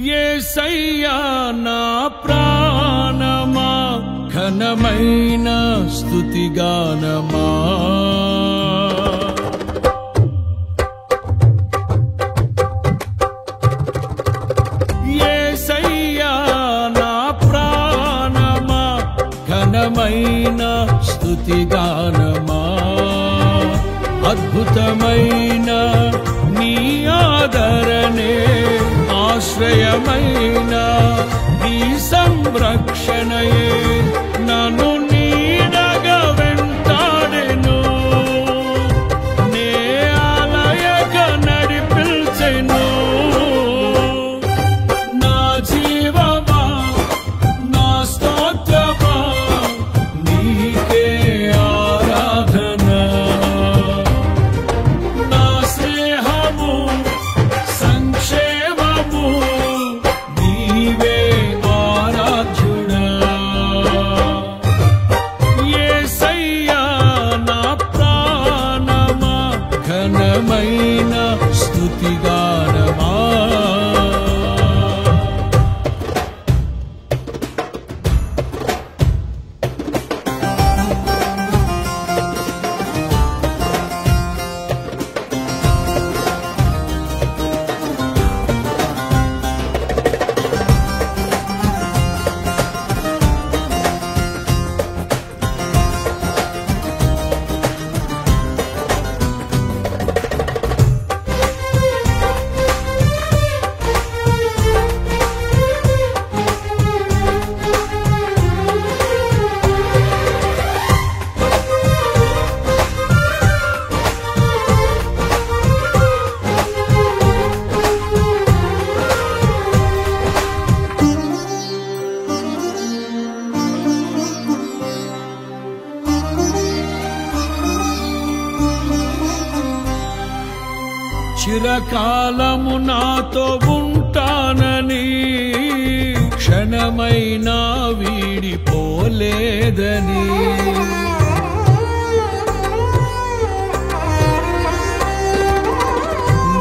యేసయ్యా నా ప్రాణమా ఘనమైన స్తుతిగానమా యేసయ్యా నా ప్రాణమా ఘనమైన స్తుతిగానమా అద్భుతమైన నీ ఆదరణే ఆశ్రయమైన నీ సంరక్షణయే నన్ను నీడగా వెంటాడెను నే ఆలయగా నడిపించెను నా జీవమా నా స్తోత్రమా నీకే ఆరాధన నా స్నేహము సంక్షేమము నీవే ఆరాధ్యుడా యేసయ్యా నా ప్రాణమా ఘనమైన స్తుతిగానమా చిరకాలము నాతో ఉంటానని క్షణమైనా వీడిపోలేదని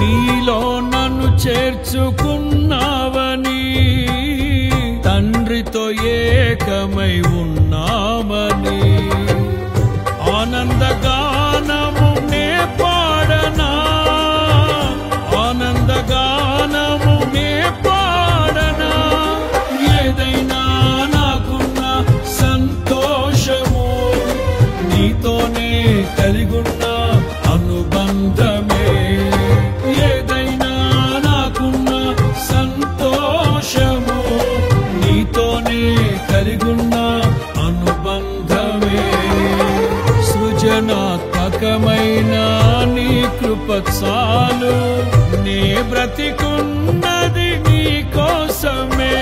నీలో నన్ను చేర్చుకున్నావని తండ్రితో ఏకమై ఉన్నామని ఆనందగానము నే పాడనా ఆనందగానము నే పాడనా ఏదైనా నాకున్న సంతోషము నీతోనే కలిగున్న అనుబంధమే ఏదైనా నాకున్న సంతోషము నీతోనే కలిగున్న అనుబంధమే సృజనాత్మకమైన నీ కృప చాలు నే బ్రతికున్నది నీ కోసమే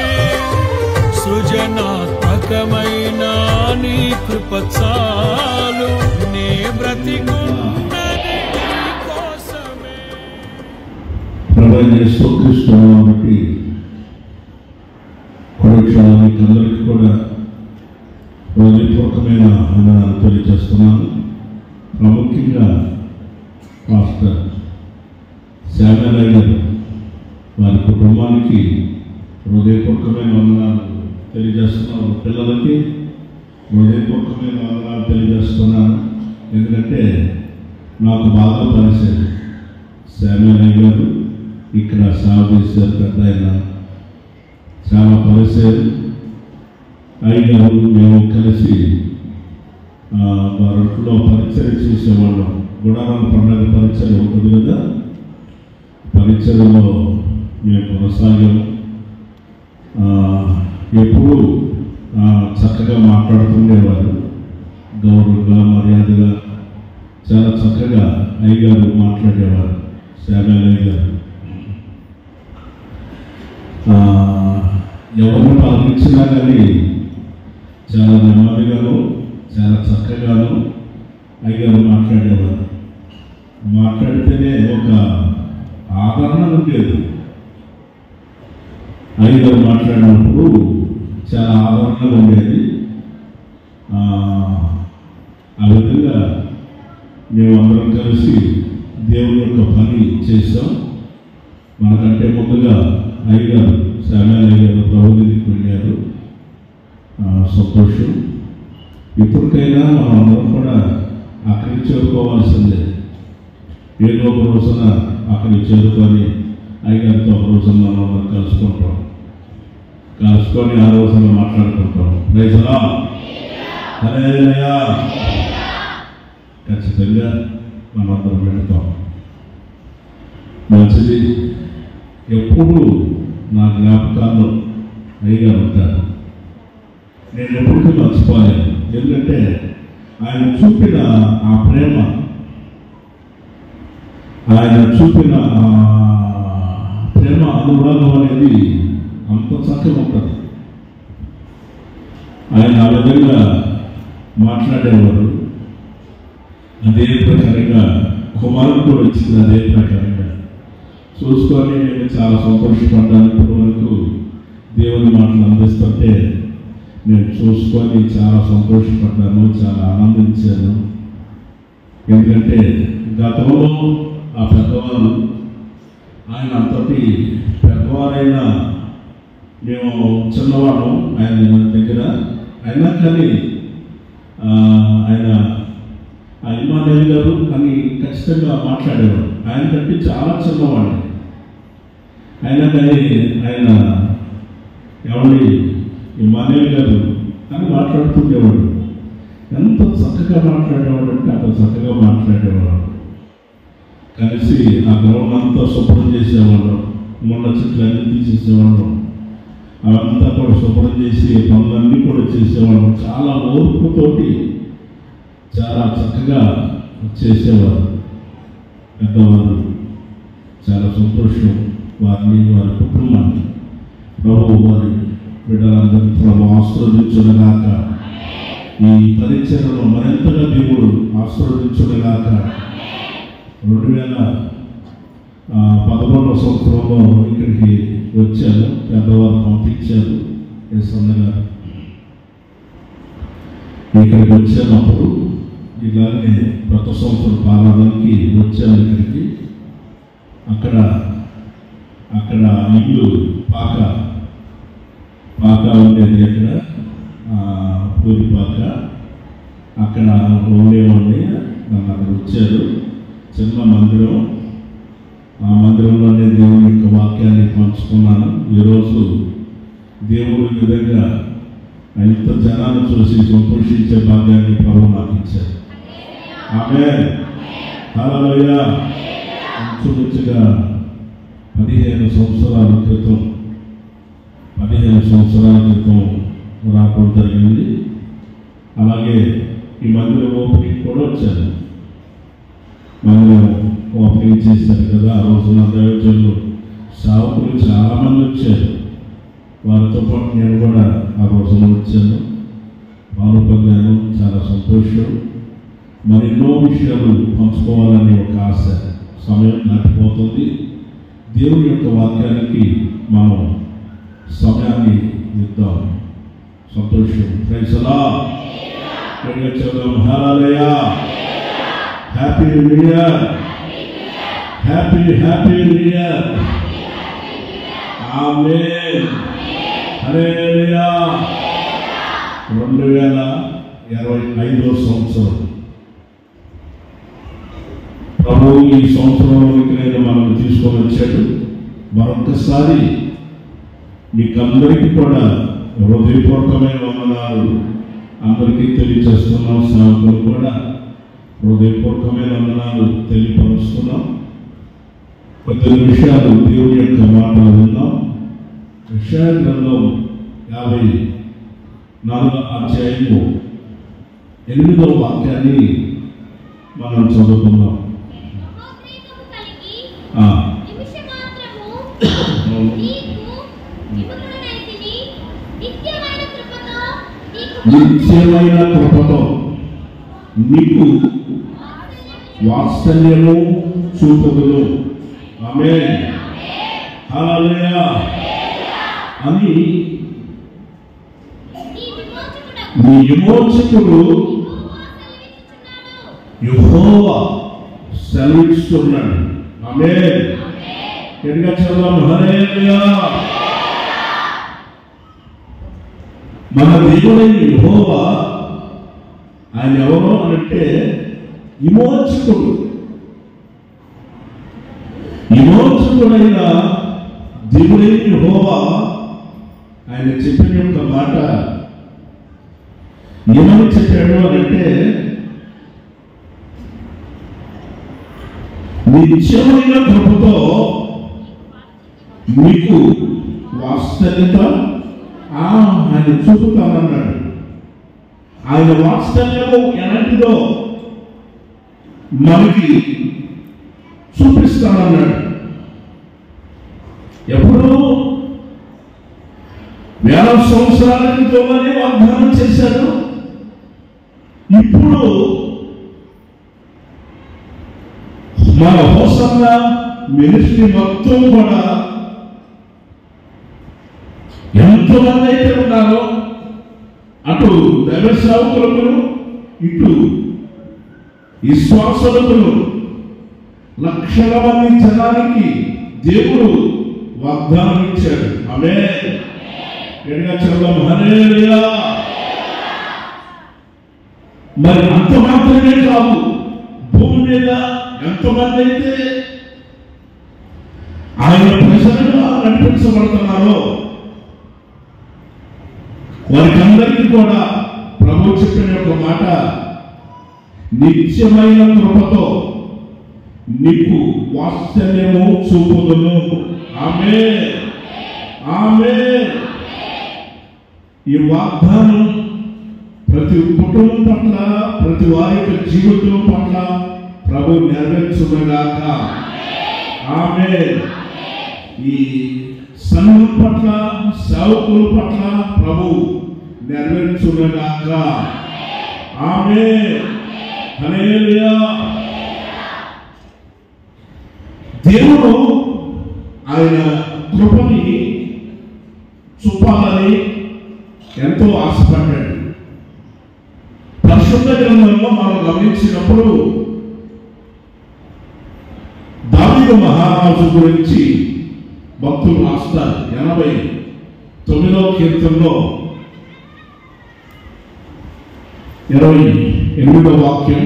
సృజనాత్మకమైన నీ కృప చాలు నే బ్రతికున్నది నీ కోసమే ప్రభువైన యేసుక్రీస్తు నామమున బట్టి కొడుక్షణానికి అందరికీ కూడా హృదయపూర్వకమైన వందనాలు తెలియజేస్తున్నాను. ప్రాముఖ్యంగా పాస్టర్ శామ్యూల్ గారు వారి కుటుంబానికి హృదయపూర్వకమైన వందనాలు తెలియజేస్తున్నాను. పిల్లలకి హృదయపూర్వకమైన వందనాలు తెలియజేస్తున్నాను. ఎందుకంటే నాకు బాగా పరిచయం శామ్యూల్ గారు ఇక్కడ సేవ చేశారు. పెద్ద ఆయన చాలా పరిచయం అయ్యారు. మేము కలిసి వారింట్లో పరిచయం చేసేవాళ్ళం. గుడారాల పండుగ పరిచయం ఉంటుంది కదా, పరిచయంలో మేము కొనసాగాము. ఎప్పుడు చక్కగా మాట్లాడుతుండేవారు, గౌరవంగా మర్యాదగా చాలా చక్కగా అయ్యగారు మాట్లాడేవారు. శామ్యూల్ అయ్యగారు ఎవరిని పాలించినా కానీ చాలా నెమ్మదిగాను చాలా చక్కగాను అయ్యగారు మాట్లాడేవారు. మాట్లాడితేనే ఒక ఆదరణ ఉండేది. అయ్యగారు మాట్లాడినప్పుడు చాలా ఆదరణగా ఉండేది. ఆ విధంగా మేమందరం కలిసి దేవుని యొక్క పని చేసాం. మనకంటే ముందుగా అయ్యగారు శామ్యాల్ అయ్యగారు ప్రభుత్వానికి వెళ్ళారు. సంతోషం. ఇప్పటికైనా మనం అందరం కూడా అక్కడికి చేరుకోవాల్సిందే. ఏదో ఒక రోజున అక్కడికి చేరుకొని అయ్యగారితో ఒక రోజున మనం కలుసుకుంటాం. కలుసుకొని ఆ రోజున మాట్లాడుకుంటాం. రైతులా హల్లెలూయా. ఖచ్చితంగా మనందరం వెళ్తాం. మంచిది. ఎప్పుడు నా జ్ఞాపకాల్లో అయ్యగారు ఉంటారు. నేను ఎప్పటికీ మర్చిపోయాను. ఎందుకంటే ఆయన చూపిన ఆ ప్రేమ, ఆయన చూపిన ప్రేమ అనురాగం అనేది అంత చక్కగా ఉంటుంది. ఆయన ఆ విధంగా మాట్లాడేవారు. అదే ప్రకారంగా కుమారుడు కూడా వచ్చింది. అదే ప్రకారంగా చూసుకొని నేను చాలా సంతోషపడ్డాను. ఇప్పటి వరకు దేవుని మాటలు అందిస్తుంటే నేను చూసుకొని చాలా సంతోషపడ్డాను, చాలా ఆనందించాను. ఎందుకంటే గతంలో ఆ పెద్దవారు ఆయన అంతటి పెద్దవారైనా మేము చిన్నవాడు ఆయన దగ్గర అయినా కానీ ఆయన ఇమ్మానుయేల్ గారు అని ఖచ్చితంగా మాట్లాడేవాడు. ఆయన కంటే చాలా చిన్నవాడు. అయినా కానీ ఆయన ఎవరి ఇమ్మానుయేల్ గారు అని మాట్లాడుతుండేవాడు. ఎంత చక్కగా మాట్లాడేవాడు అంటే అంత చక్కగా మాట్లాడేవాడు. కలిసి ఆ గ్రౌండ్ అంతా శుభ్రం చేసేవాళ్ళం. ముళ్ళ చెట్లన్నీ తీసేసేవాళ్ళం. అవంతా కూడా శుభ్రం చేసి పనులన్నీ కూడా చేసేవాళ్ళం. చాలా ఓర్పుతోటి చాలా చక్కగా చేసేవారు పెద్దవారు. చాలా సంతోషం. వారిని వారి కుటుంబాన్ని ప్రభు వారి బిడ్డలందరినీ ప్రభు ఆశీర్వదించుగాక. ఈ పరిచయలో మరింతగా దేవుడు ఆశీర్వదించుగాక. 2011 సంవత్సరంలో ఇక్కడికి వచ్చాను. పెద్దవారు పంపించారు. ఎస్ఎన్న గారు ఇక్కడికి వచ్చినప్పుడు ఇలాగే కొత్త సంవత్సరం పాలనకి వచ్చాను ఇక్కడికి. అక్కడ ఇల్లు పాక ఉండేది. అక్కడ పూరి పాక అక్కడ ఉండేవాడిని. నన్ను అక్కడ వచ్చారు. చిన్న మందిరం. ఆ మందిరంలోనే దేవుని యొక్క వాక్యాన్ని పంచుకున్నాను. ఈరోజు దేవుడు ఈ విధంగా ఇంత జనాన్ని చూసి సంతోషించే భాగ్యాన్ని ప్రభు నాకు ఇచ్చారు. ఆమేన్. హల్లెలూయా. ఇంచుమించుగా 15 సంవత్సరాల క్రితం రావడం జరిగింది. అలాగే ఈ మందిరం ఓపెనింగ్ కూడా వచ్చాను. మందిరం ఓపెనింగ్ చేశారు కదా. ఆ రోజున దైవజనులు సేవకులు చాలామంది వచ్చారు. వారితో పాటు నేను కూడా ఆ రోజున వచ్చాను. పాల్గొన్నాను. చాలా సంతోషం. మరి ఎన్నో విషయాలు పంచుకోవాలని ఒక ఆశ. సమయం దాటిపోతుంది. దేవుని యొక్క వాక్యానికి మనం సమయాన్ని ఇద్దాం. సంతోషం. Praise the Lord. Hallelujah. Happy new year. Happy new year. Amen. Hallelujah. 2025 సంవత్సరం ప్రభు ఈ సంవత్సరంలోకి నేను మనల్ని తీసుకొని వచ్చాడు. మరొకసారి మీకందరికీ కూడా హృదయపూర్వకమైన వందనాలు అందరికీ తెలియజేస్తున్నాం. సేవకులు కూడా హృదయపూర్వకమైన వందనాలు తెలియపరుస్తున్నాం. కొద్ది నిమిషాలు దేవుని యొక్క మాటలు విన్నాం. యెషయా గ్రంథం 54వ అధ్యాయము 8వ వాక్యాన్ని మనం చదువుకుందాం. నిత్యమైన కృపతో నీకు వాత్సల్యము చూపుదును. ఆమేన్. హల్లెలూయా. అని నీ విమోచకుడు యెహోవా సెలవిస్తున్నాడు. ఆమేన్. గట్టిగా చదువు. హల్లెలూయా. మన దేవుడైన యెహోవా ఆయన ఎవరో అంటే విమోచకుడు. విమోచకుడైన దేవుడైన యెహోవా ఆయన చెప్పిన యొక్క మాట ఏమని చెప్పాడు అంటే, నిత్యమైన కృపతో మీకు వాత్సల్యత ఆయన చూపుతానన్నాడు. ఆయన వాత్సల్యము ఎలాంటిదో మనకి చూపిస్తానన్నాడు. ఎప్పుడు? వేల సంవత్సరాల క్రితంలోనే వాగ్దానం చేశాడు. ఇప్పుడు మన హోసన్న మినిస్ట్రీ మొత్తం కూడా ఎంతమంది అయితే ఉన్నారో, అటు దైవ సేవకులకు ఇటు విశ్వాసులకు లక్షల మంది జనానికి దేవుడు వాగ్దానం ఇచ్చాడు. ఆమేన్. గట్టిగా చదువు. హల్లెలూయా. మరి అంత మాత్రమే కాదు, భూమి మీద ఎంతమంది అయితే ఆయన ప్రజలుగా నడిపించబడుతున్నారో వారికందరికీ కూడా ప్రభు చెప్పిన ఒక మాట, నిత్యమైన కృపతో నీకు వాత్సల్యము చూపుదును. ఆమేన్. ఆమేన్. ఈ వాగ్దానం ప్రతి కుటుంబం పట్ల, ప్రతి వారి యొక్క జీవితం పట్ల ప్రభు నెరవేర్చుగాక. ఆమేన్. ఈ సంఘం పట్ల, సేవకుల పట్ల ప్రభు నెరవేర్చుగాక. ఆమేన్. హల్లెలూయా. దేవుడు ఆయన కృపని చూపాలని ఎంతో ఆశపడ్డాడు. పరిశుద్ధ గ్రంథంలో మనం గమనించినప్పుడు దావీదు మహారాజు గురించి భక్తులు రాస్తారు. 89వ కీర్తనలో 28వ వాక్యం,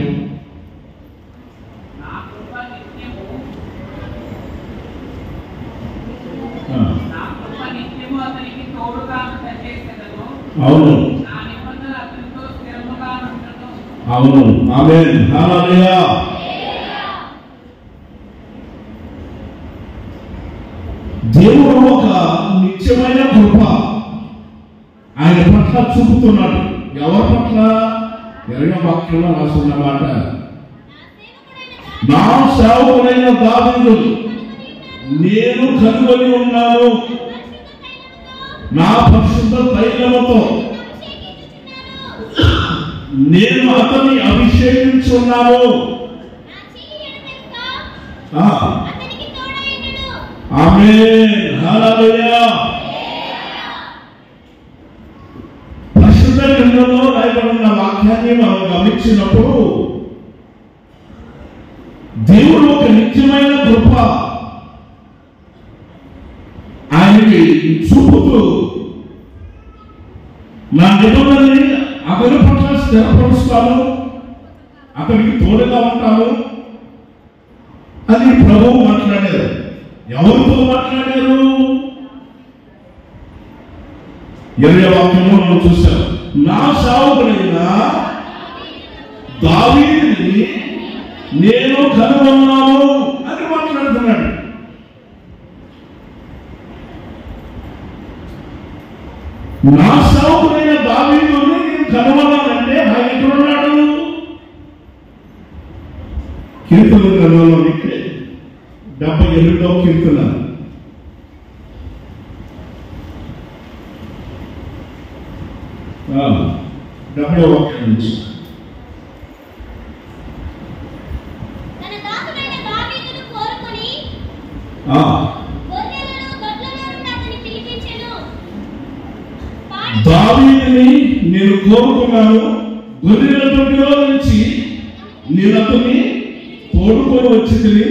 అవును అవును. ఆమేన్. హల్లెలూయా. దేవుడు ఒక నిత్యమైన కృప ఆయన పట్ల చూపుతున్నాడు. ఎవరి పట్ల? 20వ వాక్యంలో రాసిన మాట, నా సేవకుడైన దావీదు నేను కనుగొని ఉన్నాను, నా పరిశుద్ధ తైలముతో నేను అతన్ని అభిషేకించున్నాను. ఆమేన్. హల్లెలూయా. పరిశుద్ధ గ్రంథంలో రాయబడిన వాక్యాన్ని మనం గమనించినప్పుడు దేవుడు ఒక నిత్యమైన కృప ఆయనకి చూపుతూ నా నిబంధనని అతని పట్ల స్థిరపరుస్తాను, అతనికి తోడుగా ఉంటాను అని ప్రభువు మాట్లాడారు. ఎవరితో మాట్లాడారు? 20వ వాక్యంలో మనం చూసాం. నా సేవకుడైన దావీదుని నేను కనుగొన్నాను అని మాట్లాడుతున్నాడు. నా సేవకుడైన దావీదుని నేను కనుగొన్నానంటే ఆయన ఎక్కడున్నాడు? కీర్తన గ్రంథంలో 78వ కీర్తన 70వ వాక్యం నుంచి, దావీదుని నేను కోరుకున్నాను, గొర్రెల దొడ్డిలో నుంచి నేను అతన్ని తోడుకొని వచ్చింది,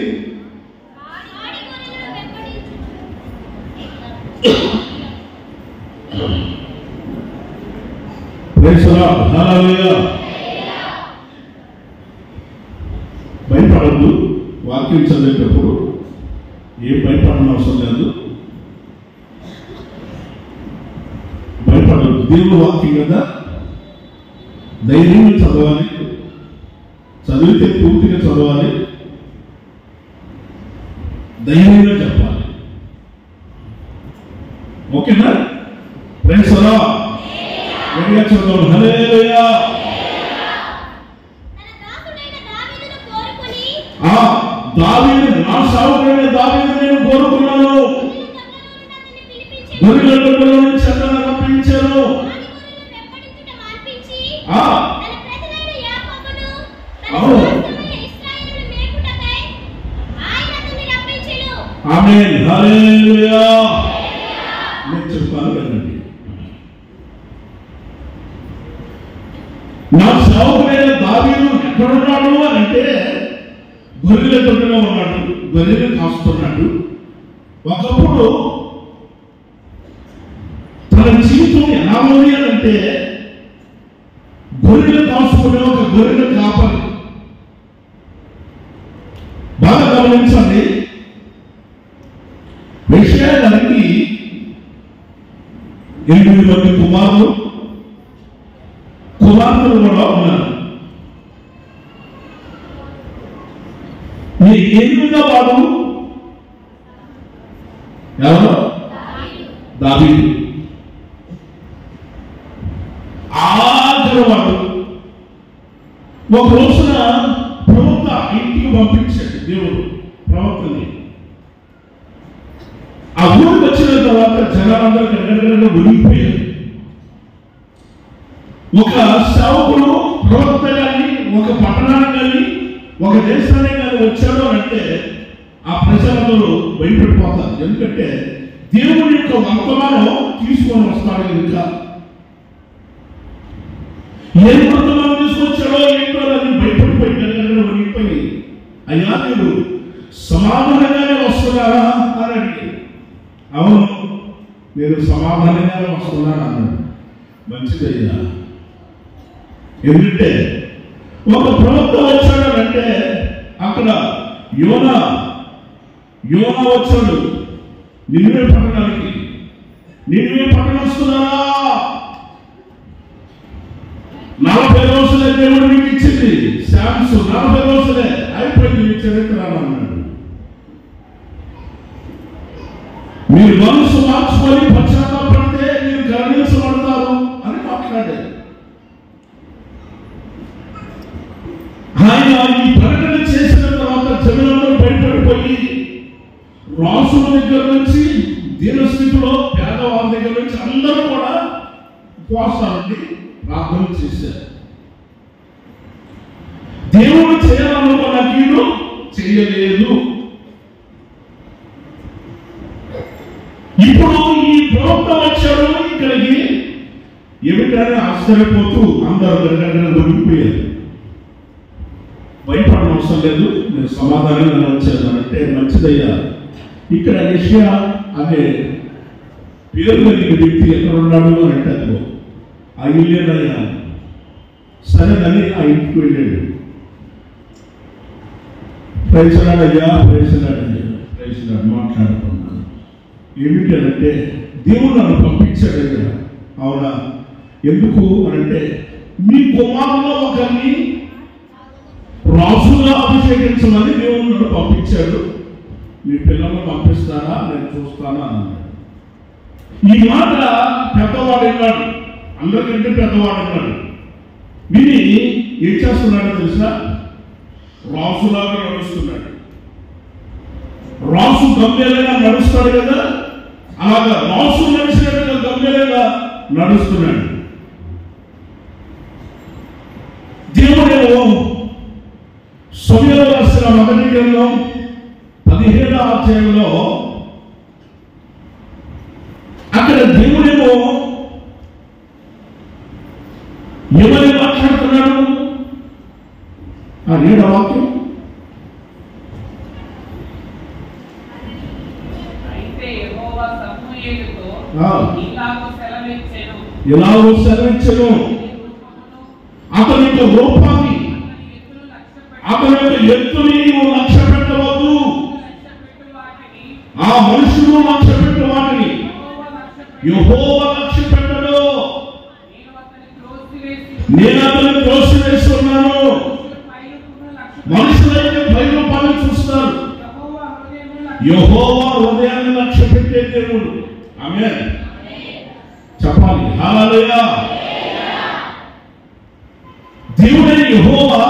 భయపడద్దు. వాక్యం చదివేటప్పుడు ఏం భయపడని అవసరం లేదు. భయపడద్దు. దేవుడు వాక్యం కదా, ధైర్యంగా చదవాలి. చదివితే పూర్తిగా చదవాలి, ధైర్యంగా చెప్పాలి. ఓకేనా? Praise the Lord. గట్టిగా చదవాలి. హల్లెలూయా. దావీదు, నా సేవకుడైన దావీదు నేను కోరుకున్నాను, గొర్రెల దొడ్డిలో నుంచి అతన్ని రప్పించాను. ఆమేన్. హల్లెలూయా. నేను చెప్తాను వినండి. నా సేవకుడైన దావీదు ఎక్కడున్నాడు అని అంటే గొర్రెల దొడ్డిలో ఉన్నాడు, గొర్రెలు కాస్తున్నాడు. ఒకప్పుడు తన జీవితం ఎలా ఉంది అని అంటే గొర్రెలు కాసుకునే ఒక గొర్రెల కాపరి. బాగా గమనించండి. విషయానికి 8 మంది కుమారులు కూడా ఉన్నారు. ఈ 8వ వాడు ఎవరు? దావీదు. ఆఖరి వాడు ఒక రోజున ప్రవక్త ఇంటికి పంపించాడు దేవుడు ప్రవక్తని. ఆ ఊరికి వచ్చిన తర్వాత జనాలందరూ గడగడగా ఒడిగిపోయారు. ఒక సేవకుడు ప్రవక్త కానీ ఒక పట్టణానికి కానీ ఒక దేశానికి కానీ వచ్చాడు అంటే ఆ ప్రజలందరూ భయపడిపోతారు. ఎందుకంటే దేవుడి యొక్క వర్తమానం తీసుకొని వస్తాడు కనుక. ఏ వర్తమానం తీసుకొచ్చాడో ఏంటో అని భయపడిపోయి గడగడగా ఒడిగిపోయి, అయ్యా మీరు సమాధానంగానే వస్తున్నారా అని అడిగాడు. అవును, నేను సమాధానంగానే వస్తున్నాను అన్నాడు. మంచిదయ్యా. ఎందుకంటే ఒక ప్రవక్త వచ్చాడంటే అక్కడ యోనా వచ్చాడు నిన్వే పట్టణానికి. నిన్వే పట్టణం వస్తున్నారా? 40 రోజులే దేవుడు మీకు ఇచ్చింది ఛాన్స్. 40 రోజులే అయిపోయింది మీ చరిత్ర అన్నాడు. మీరు మనసు మార్చుకొని పశ్చాత్తాపడితే మీరు గర్వించబడతారు అని మాట్లాడారు. ఆయన ఈ ప్రకటన చేసిన తర్వాత జనులందరూ భయపడిపోయి రాసుల దగ్గర నుంచి దీనస్థితిలో పేదవాళ్ళ దగ్గర నుంచి అందరూ కూడా ఉపవాసాలని ప్రార్థన చేశారు. దేవుడు చేయాలనుకున్న కీడు చేయలేదు. ఇప్పుడు ఈ ప్రవక్త వచ్చాడు ఇక్కడికి. ఏమిటని ఆశ్చర్యపోతూ అందరూ దగ్గర దొరికిపోయారు. భయపడడం అవసరం లేదు, నేను సమాధానంగా వచ్చాను అంటే మంచిదయ్యా. ఇక్కడ యెషయా అనే పేరు కలిగిన వ్యక్తి ఎక్కడ ఉన్నాడు అని అంటే అదిగో ఆ ఇల్లేదయ్యా. సరేనని ఆ ఇంటికి వెళ్ళాడు. ప్రైజ్లాడయ్యా, ప్రైజ్లాడు మాట్లాడుకున్నాను. ఏమిటంటే దేవుడు నన్ను పంపించాడయ్యా. అవునా? ఎందుకు అనంటే మీ కుమారులో ఒకరిని రాజుగా అభిషేకించమని దేవుడు నన్ను పంపించాడు. మీ పిల్లలను పంపిస్తారా? నేను చూస్తానా అన్నాడు. ఈ మాట పెద్దవాడు అన్నాడు, అందరికంటే పెద్దవాడు అన్నాడు. విని ఏం చేస్తున్నాడో తెలుసా? రాజులాగా నడుస్తున్నాడు. రాజు గమ్యాలుగా నడుస్తాడు కదా, అలాగా రాజు నడిచినట్టుగా గమ్యాలుగా నడుస్తున్నాడు. దేవుడేమో సమూయేలు రాసిన మొదటి గ్రంథం 17వ అధ్యాయంలో అక్కడ దేవుడేమో ఎవరి మాట్లాడుతున్నాడు? ఆ 7వ వాక్యం. అయితే యెహోవా సమూయేలుతో ఎలాగో సెలవిచ్చెను. అతని యొక్క రూపాన్ని, అతని యొక్క ఎత్తుని నువ్వు లక్ష్య పెట్టవద్దు. ఆ మనుషులు లక్ష్య పెట్టు వాటిని యెహోవా లక్ష్య పెట్టడు. నేను అతన్ని త్రోసివేస్తున్నాను. మనుషులైతే పైన పని చూస్తారు, యెహోవా హృదయాన్ని లక్ష్య పెట్టే దేవుడు. ఆమేన్ చెప్పాలి. హల్లెలూయా. దేవుడైన యెహోవా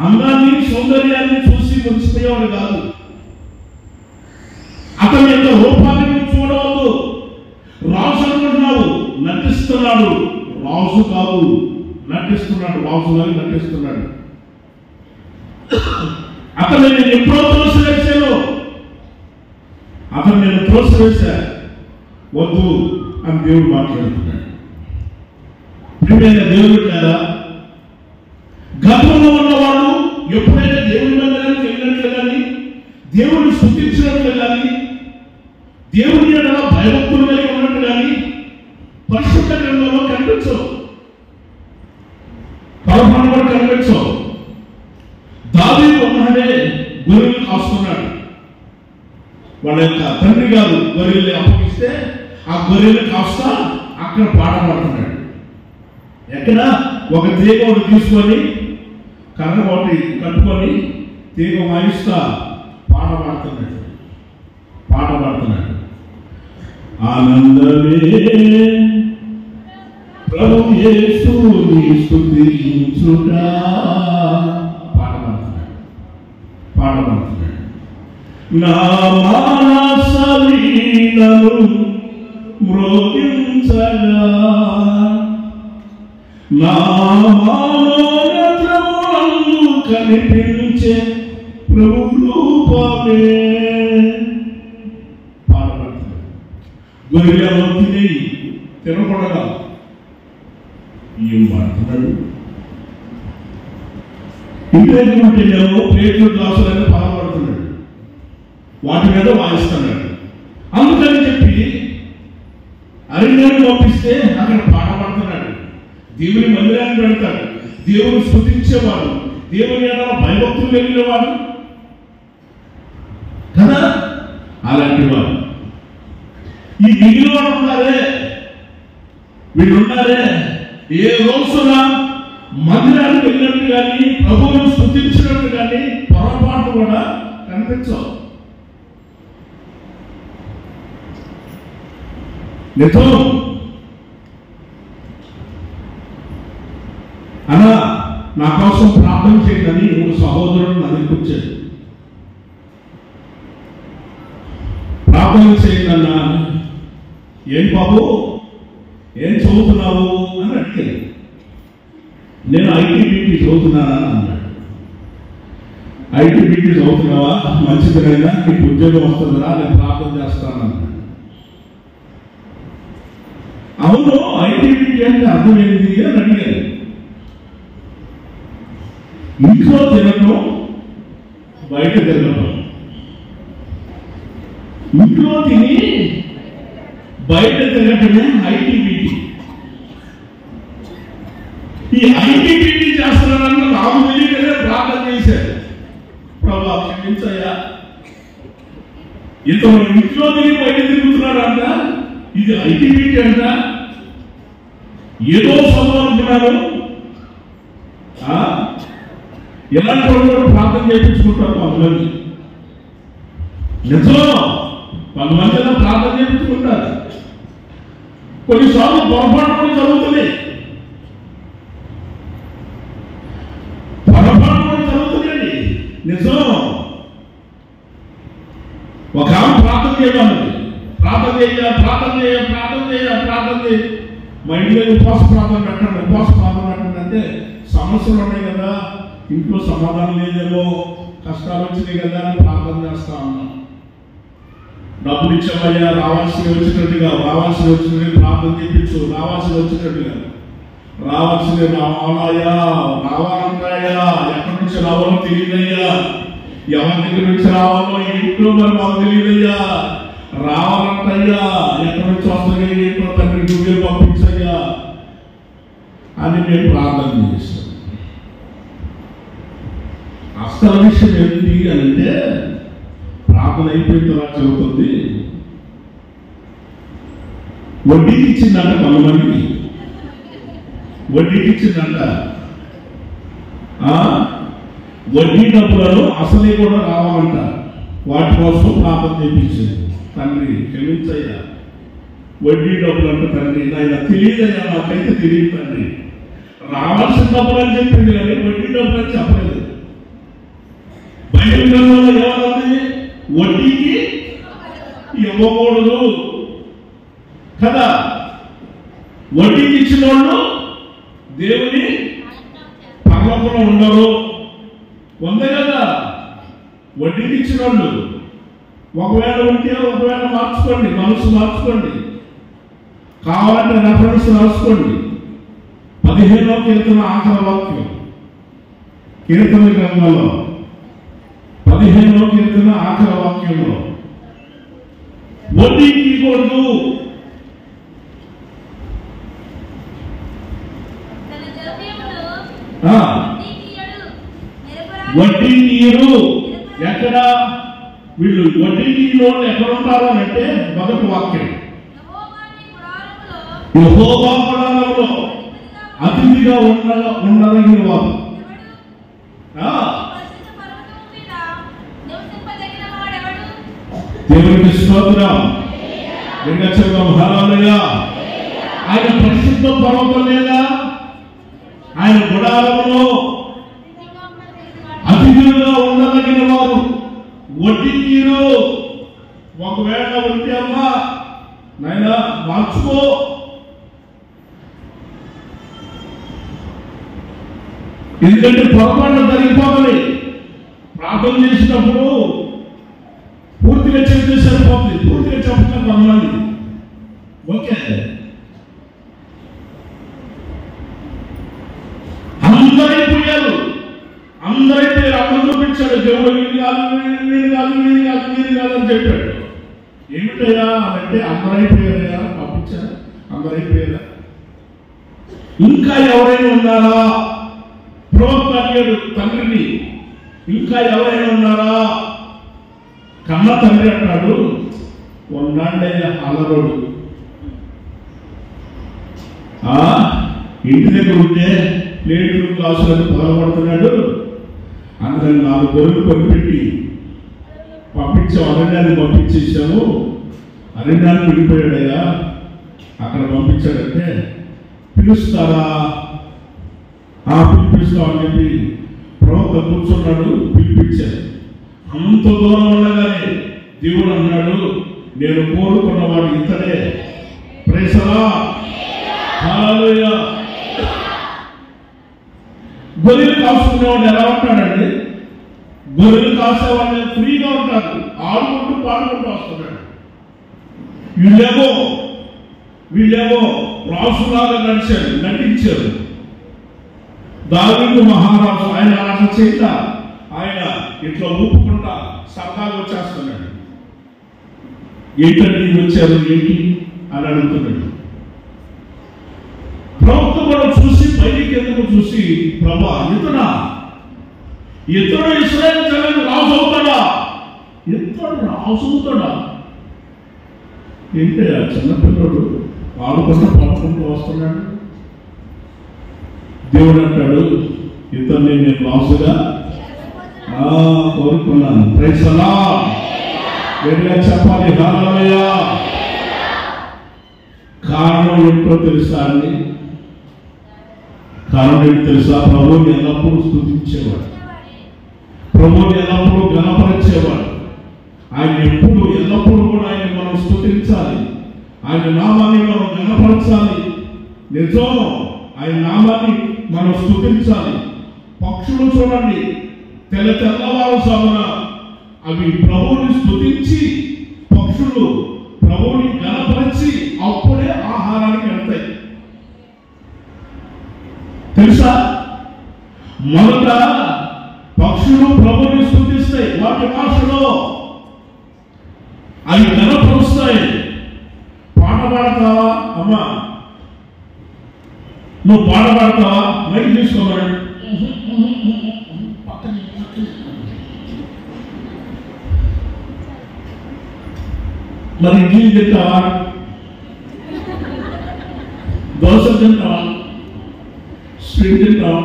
అందాన్ని, సౌందర్యాన్ని చూసి మురిసిపోయేవాడు కాదు. అతని యొక్క రూపాన్ని నువ్వు చూడవద్దు. రాజు అనుకుంటున్నావు, నటిస్తున్నాడు. రాజు కాదు, నటిస్తున్నాడు. రాజులాగా నటిస్తున్నాడు. అతను నేను ఎప్పుడో త్రోసివేశాను, అతను నేను త్రోసివేశా, వద్దు అని దేవుడు మాట్లాడుతున్నాడు. ప్రియమైన దేవుడు కదా, గతంలో ఉన్నవాడు ఎప్పుడైతే దేవుని మందిరానికి వెళ్ళినట్లు కానీ, దేవుడిని స్తుతించినట్లు కానీ, దేవుని ఎడల భయభక్తులు కలిగి ఉన్నట్టు కానీ పరిశుద్ధ గ్రంథంలో కనిపించవు. పరమాణు కూడా కనిపించవు. దావీదు ఉన్నాడే గొర్రెలు కాస్తున్నాడు. వాళ్ళ యొక్క తండ్రి గారు గొర్రెల్ని అప్పగిస్తే ఆ గొర్రెలు కాస్తా అక్కడ పాట పాడుతున్నాడు. ఎక్కడ ఒక తీగ ఒకటి తీసుకొని కర్ర ఒకటి కట్టుకొని తీగ వాయిస్తా పాట పాడుతున్నాడు. ఆనందమే ప్రభు యేసుని స్తుతించుట పాట పాడుతున్నాడు. నా మానస వీణను మ్రోగించగా, నా మనోరథములందు కనిపించే ప్రభు రూపమే. పాడబడుతుంది. గొర్రెలు తిని తినకూడగా ఏం పాడుతున్నాడు. ఇంకేమో ప్లేట్లు గ్లాసులన్నీ పాల్పడుతున్నాడు. వాటి మీద వాయిస్తున్నాడు. అందుకని చెప్పి అరణ్యాన్ని పంపిస్తే అక్కడ పాట పడుతున్నాడు. దేవుని మందిరాన్ని పెడతాడు. దేవుని స్తుతించేవాడు, దేవుని ఎడల భయభక్తులు కలిగినవాడు కదా. అలాంటి వాడు ఈ మిగిలిన వాడు ఉన్నారే, వీళ్ళు ఉన్నారే, ఏ రోజున మందిరానికి వెళ్ళినట్టు కానీ, ప్రభువును స్తుతించినట్టు కానీ పొరపాటు కూడా కనిపించవు. నిజం అలా నా కోసం ప్రార్థన చేయదని ఒక సహోదరుడు నా దగ్గరికి వచ్చాడు. ప్రార్థన చేయదన్నా, ఏం బాబు ఏం చదువుతున్నావు అని అడిగాను. నేను ఐటీబీటీ చదువుతున్నానా అన్నాడు. ఐటీబీటీ చదువుతున్నావా, మంచిదినైనా నీకు ఉద్యోగం వస్తుందిరా, నేను ప్రార్థన చేస్తానన్నాడు. అవును, ఐటీబీటీ అంటే అర్థం ఏంటి అని అడిగాను. ఇంట్లో తినటం, బయట తినటం. ఇంట్లో తిని బయట తినటమే ఐటీబీటీ. ఈ ఐటీబీటీ చేస్తున్నారన్న రాము తెలియకనే ప్రార్థన చేశారు. ప్రభా క్షమించయ్యా, ఇంతమంది ఇంట్లో తిని బయట తిరుగుతున్నాడు అంట. ఇది ఐటీబీటీ అంట. ఏదో చదవాలనుకున్నారు. ఎలాంటి వాళ్ళు ప్రార్థన చేయించుకుంటారు కొంతమంది. నిజం, కొంతమంది ఎలా ప్రార్థన చేయించుకుంటారు. కొన్నిసార్లు పొరపాటు కూడా జరుగుతుంది. నిజం. ఒక ఆమె ప్రార్థన చేయమన్నది. ప్రార్థన చేయ మా ఇంట్లో ఉపవాస ప్రార్థన పెట్టండి అంటే సమస్యలు ఉన్నాయి కదా, ఇంట్లో సమాధానం లేదేమో, కష్టాలు వచ్చినాయి కదా అని ప్రార్థన చేస్తా ఉన్నాం. డబ్బులు ఇచ్చామయ్యా, రావాల్సి వచ్చినట్టుగా ప్రార్థన చేయించు. రావాల్సింది రావాలయ్యా, రావాలంటాయా, ఎక్కడి నుంచి రావాలో తెలియదయ్యా, ఎవరి దగ్గర నుంచి రావాలో ఇంట్లో మరి మాకు తెలియదయ్యా. రావాలంటయ్యా, ఎక్కడి నుంచి వస్తాయో ఏంటో తండ్రి నువ్వే పంపించయ్యా అని నేను ప్రార్థన చేశాను. అసలు విషయం ఏంటి అని అంటే, ప్రార్థన అయిపోయిన తర్వాత చెబుతుంది, వడ్డీకి ఇచ్చిందంట, కొంతమందికి వడ్డీకి ఇచ్చిందంట. వడ్డీ డబ్బులను అసలే కూడా రావాలంట. వాటి కోసం ప్రార్థన చేయించింది. తండ్రి క్షమించయ్యా, వడ్డీ డబ్బులు అంటే తండ్రి ఆయన తెలియదయ్యా, నాకైతే తెలియదు తండ్రి. రావాల్సిన డబ్బులు అని చెప్పింది కానీ వడ్డీ డబ్బులు అని చెప్పలేదు. బైబిల్ గ్రంథంలో ఏమన్నది? వడ్డీకి ఇవ్వకూడదు కదా. వడ్డీకి ఇచ్చిన వాళ్ళు దేవుని పర్వతంలో ఉండరు. ఉంది కదా వడ్డీకి ఇచ్చిన వాళ్ళు. ఒకవేళ ఉంటే ఒకవేళ మార్చుకోండి, మనసు మార్చుకోండి, కావాలంటే రెఫరెన్స్ రాసుకోండి. 15వ కీర్తన ఆఖరి వాక్యం, కీర్తన గ్రంథంలో 15వ కీర్తన ఆఖరి వాక్యంలో వడ్డీకి ఇవ్వకూడదు. వడ్డీ నీరు ఎక్కడ? వీళ్ళు వడ్డీ నీరు ఎక్కడ ఉంటారు అంటే మొదటి వాక్యం, యెహోవా గుడారంలో అతిథిగా ఉండదగిన వారు. దేవునికి స్తోత్రం. హల్లెలూయా. ఆయన పరిశుద్ధ పర్వతం లేదా, ఆయన గుడారంలో అతిథులుగా ఉండదగిన వారు. వడ్డీ నీరు ఒకవేళ ఉంటే అమ్మా నాయనా మార్చుకో. ఎందుకంటే పొరపాటు జరిగిపోవాలి. ప్రార్థన చేసినప్పుడు పూర్తిగా చెప్తే సరిపోతుంది, పూర్తిగా చెప్తాను కొంతమంది. ఓకే, అందరైపోయారు, అందరైపోయారు. అందరూ చూపించాడు దేవుడు, వీరు కాదు వీరు కాదు వీరు కాదు వీరు కాదు అని చెప్పాడు. ఏమిటయ్యా అంటే అందరైపోయారయ్యా, పంపించారు, అందరైపోయారా? ఇంకా ఎవరైనా ఉన్నారా? ప్రవక్త అడిగాడు తండ్రిని, ఇంకా ఎవరైనా ఉన్నారా? కన్న తండ్రి అంటాడు, ఉన్నాడయ్యా అలరోడు. ఇంటి దగ్గర ఉంటే ప్లేట్లు గ్లాసులను పగలబడుతున్నాడు. అందుకని 4 గొర్రెలు కొనిపెట్టి పంపించాము, అరణ్యాన్ని పంపించేసాము. అరణ్యాన్ని విడిపోయాడయ్యా, అక్కడ పంపించాడంటే పిలుస్తారా? పిలిపిస్తామని చెప్పి ప్రవక్త కూర్చున్నాడు, పిలిపించాడు. అంత దూరం ఉండగానే దేవుడు అన్నాడు, నేను కోరుకున్నవాడు ఇతడే. Praise the Lord. హల్లెలూయా. గొర్రెలు కాసుకునేవాడు ఎలా ఉంటాడండి? గొర్రెలు కాసేవాళ్ళు ఫ్రీగా ఉంటారు, ఆడుకుంటూ పాడుకుంటూ వస్తున్నాడు. వీళ్ళేమో రాసులాగా నటించారు. దావీదు మహారాజు ఆయన అలా చేత ఆయన ఇట్లా ఊపుకుంటా సరదాగా వచ్చేస్తున్నాడు. ఏంటంటే వచ్చారు ఏంటి అని అడుగుతున్నాడు. ప్రవక్త కూడా చూసి పైకి ఎందుకు చూసి, ప్రభా ఇతడు ఇశ్రాయేలు జనానికి రాజు అవుతాడా? ఇతడు రాజు అవుతాడా? ఏంటి ఆ చిన్నపిల్లడు ఆడుకుంటూ పడుకుంటూ వస్తున్నాడు. దేవుడు అంటాడు, ఇతన్ని నేను రాజుగా కోరుకున్నాను. Praise the Lord. గట్టిగా చెప్పాలి హల్లెలూయా. కారణం ఏంటో తెలుసా అండి? కారణం ఏంటి తెలుసా? ప్రభువుని ఎల్లప్పుడూ స్తుతించేవాడు, ప్రభువుని ఎల్లప్పుడూ ఘనపరిచేవాడు. ఆయన ఎల్లప్పుడూ కూడా ఆయన మనం స్తుతించాలి, ఆయన నామాన్ని మనం ఘనపరచాలి. నిజం, ఆయన నామాన్ని మనం స్తుతించాలి. పక్షులు చూడండి, తెల్లవారుజామున అవి ప్రభువుని స్తుతించి, పక్షులు ప్రభువుని ఘనపరిచి అప్పుడే ఆహారానికి వెళ్తాయి. తెలుసా? మొదట పక్షులు ప్రభువుని స్తుతిస్తాయి వాటి భాషలో, అవి ఘనపరుస్తాయి. పాడతావా అమ్మా, నువ్వు పాట పాడతావా, మైక్ తీసుకోమని మరి ఇడ్లీ తింటావా, దోశ తింటావా, స్వీట్ తింటావా?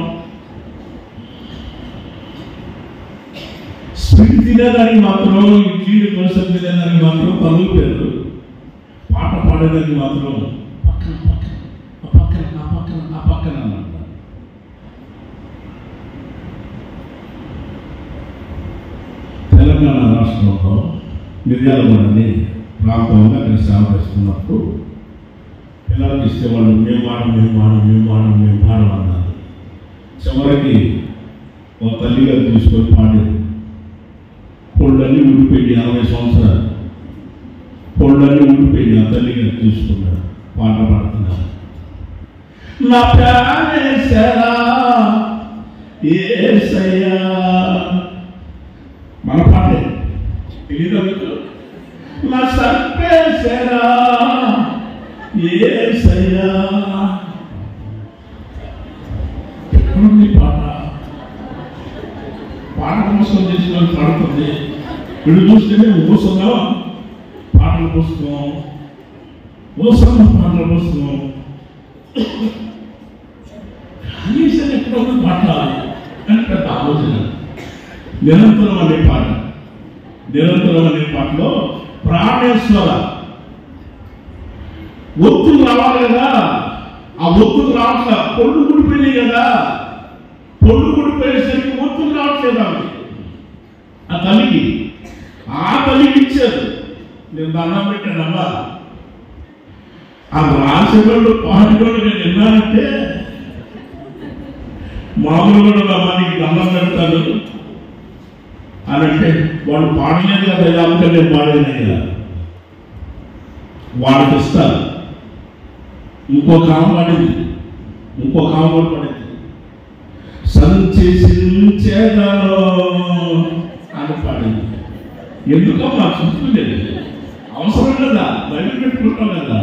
స్వీట్ తినేదానికి మాత్రం, ఇడ్లీ దోశ తినేదానికి మాత్రం పనులు పేరు, పాట పాడేదానికి మాత్రం పక్కన పక్కన ఆ పక్కన ఆ పక్కన అన్నమాట. తెలంగాణ రాష్ట్రంలో మిర్యాలగూడని ప్రాంతంగా అక్కడ సేవ చేస్తున్నప్పుడు పిల్లలకి ఇస్తే వాళ్ళు మేము వాడం అన్నారు. చివరికి ఒక తల్లిగారు తీసుకొని పాడేది. పొళ్ళన్నీ ఊడిపోయింది, 60 సంవత్సరాలు పొళ్ళన్నీ ఊడిపోయింది. ఆ తల్లిగారు తీసుకున్నారు, పాట పాడుతున్నారు. నా ప్యానేసరా యేసయ్యా, మన పాటే తెలీదా మీకు? నా సర్పేసరా యేసయ్యా, ఎక్కడుంది పాట? పాట మోసం చేసిన వాళ్ళు పాడుతుంది. వీళ్ళు చూస్తేనే మోసంగా పాటల పుస్తకం, మోసంగా పాటల పుస్తకం. కనీసం ఎక్కడ ఉంది పాట అని పెద్ద ఆలోచన. నిరంతరం అనే పాట, నిరంతరం అనే పాటలో ప్రాణేశ్వర ఒత్తులు రావాలి కదా, ఆ ఒత్తులు రావట్లా, పొళ్ళు గుడిపోయినాయి కదా, పొళ్ళు గుడిపోయేసరికి ఒత్తులు రావట్లేదు ఆమె. ఆ తల్లికి ఇచ్చారు. నేను దండం పెట్టానమ్మా, ఆ రాసేవాళ్ళు పాటలు నేను విన్నానంటే మామూలుగా అమ్మా నీకు దండం పెడతాను అని అంటే వాడు పాడలేదు కదా, అందుకే నేను పాడేదయ్యా, వాడికి ఇస్తారు. ఇంకొక ఆమె పడింది, ఇంకొక ఆమె కూడా పడింది. సంచేసించేదలో అని పాడింది. ఎందుకమ్మా చూసుకునేది? అవసరం కదా, బయట పెట్టుకుంటాం కదా.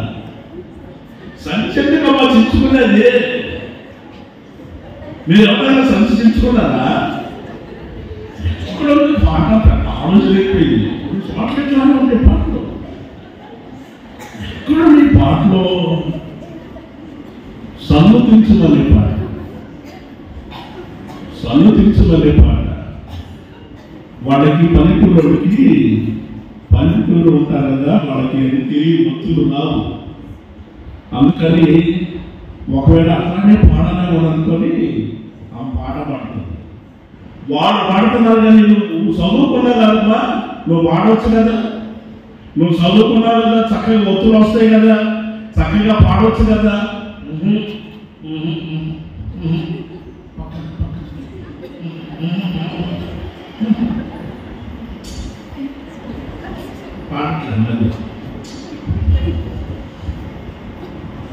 సంచెందుకమ్మా చించుకునేది? మీరు ఎవరైనా సంచరించుకున్నారా? ఎక్కడ పాట ఆలోచన అయిపోయింది. చాక్లెట్ లాగా ఉండే పాటలు ఎక్కడ మీ పాటలో సన్నతించమనే పాట, సన్నతించమనే పాట. వాళ్ళకి పల్లెటూరు ఉంటారు కదా, వాళ్ళకి తెలియ ఒత్తులు రావు. అందుకని ఒకవేళ అట్లానే పాడలేము అనుకొని ఆ పాట పాడుతుంది. వాడు పాడుతున్నారు కానీ నువ్వు చదువుకున్నావు కదమ్మా, నువ్వు పాడవచ్చు కదా, నువ్వు చదువుకున్నావు కదా, చక్కగా ఒత్తులు వస్తాయి కదా, చక్కగా పాడవచ్చు కదా.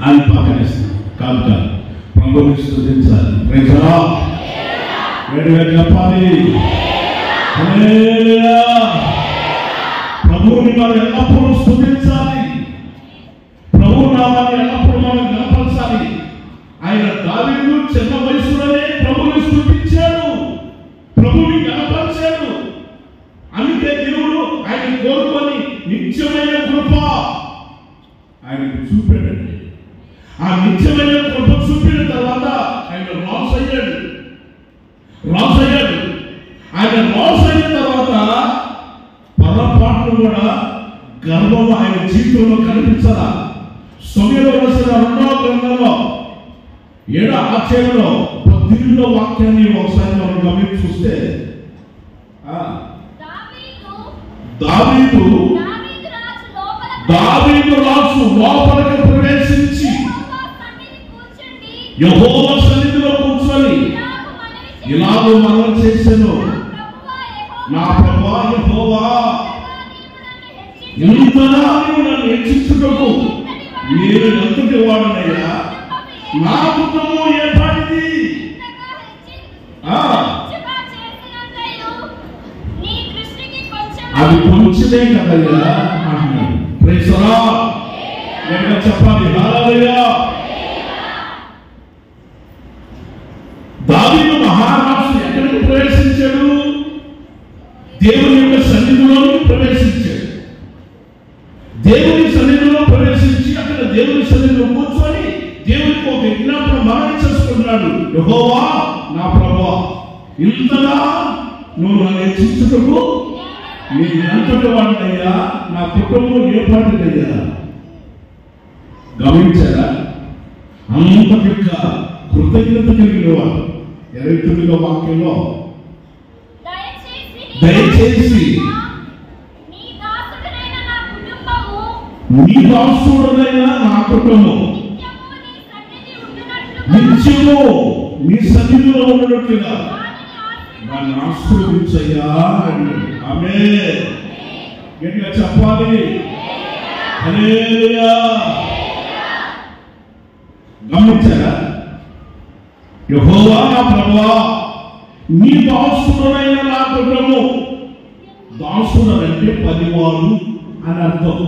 ఆయన పక్కనేస్తుంది. కాదు ప్రభువుని స్తుతించాలి. వేడి చెప్పాలి. ప్రభువుని మనం ఎల్లప్పుడూ స్తుతించాలి. ప్రభు నామాన్ని ఎల్లప్పుడూ మనం గణపరచాలి. ఆయన దావీదు చిన్న వయసులోనే ప్రభువుని స్తుతించాడు, ప్రభువుని గణపరిచాడు. అందుకే దేవుడు ఆయన కోరుకొని నిత్యమైన కృప ఆయనకు చూపాడండి. ఆ నిత్యమైన కృప చూపిన తర్వాత ఆయన రాజు అయ్యాడు. ఆయన రాజు అయిన తర్వాత పొరపాట్లు కూడా గర్వం ఆయన జీవితంలో కనిపించాలా. సమయంలో రాసిన 2వ గ్రంథంలో 7వ అధ్యాయంలో 18వ వాక్యాన్ని ఒకసారి మనం గమనించి చూస్తే, దావీదు రాజు లోపలికి ప్రవేశించి యెహోవా సన్నిధిలో కూర్చొని ఇలాగో మనం చేశాను, నా ప్రభువా యెహోవా, ఇంతగా నీవు నన్ను హెచ్చించుటకు నేను ఎంతటి వాడనయ్యా, నా కుటుంబం ఏ పాటిది? అది కొంచెమే కదయ్యా అన్నాడు. Praise the Lord. నేను చెప్పాలి హల్లెలూయా. దావీదు మహారాజు ఎక్కడికి ప్రవేశించాడు? దేవుని యొక్క సన్నిధిలోకి ప్రవేశించాడు. దేవుని సన్నిధిలో ప్రవేశించి అక్కడ దేవుని సన్నిధిలో కూర్చొని దేవునికి ఒక విజ్ఞాపన మనవి చేసుకుంటున్నాడు. యెహోవా నా ప్రభువా, ఇంతగా నువ్వు నన్ను హెచ్చించుటకు నీ అంతటి వాడినయ్యా, నా కుటుంబం ఏ పాటిదయ్యా. గమనించారా? అంత యొక్క కృతజ్ఞత కలిగిన వాడు 29వ వాక్యంలో దయచేసి నీ దాసుడైన నా కుటుంబం నిత్యము నీ సన్నిధిలో ఉన్నట్లుగా నన్ను ఆశీర్వదించయ్యా అన్నాడు. ఆమేన్. గట్టిగా చెప్పాలి హల్లెలూయా. గమనించారా? యెహోవా నా ప్రభువా, నీ దాసుడైన నా కుటుంబం. దాసుడు అంటే పనివాడు అని అర్థం.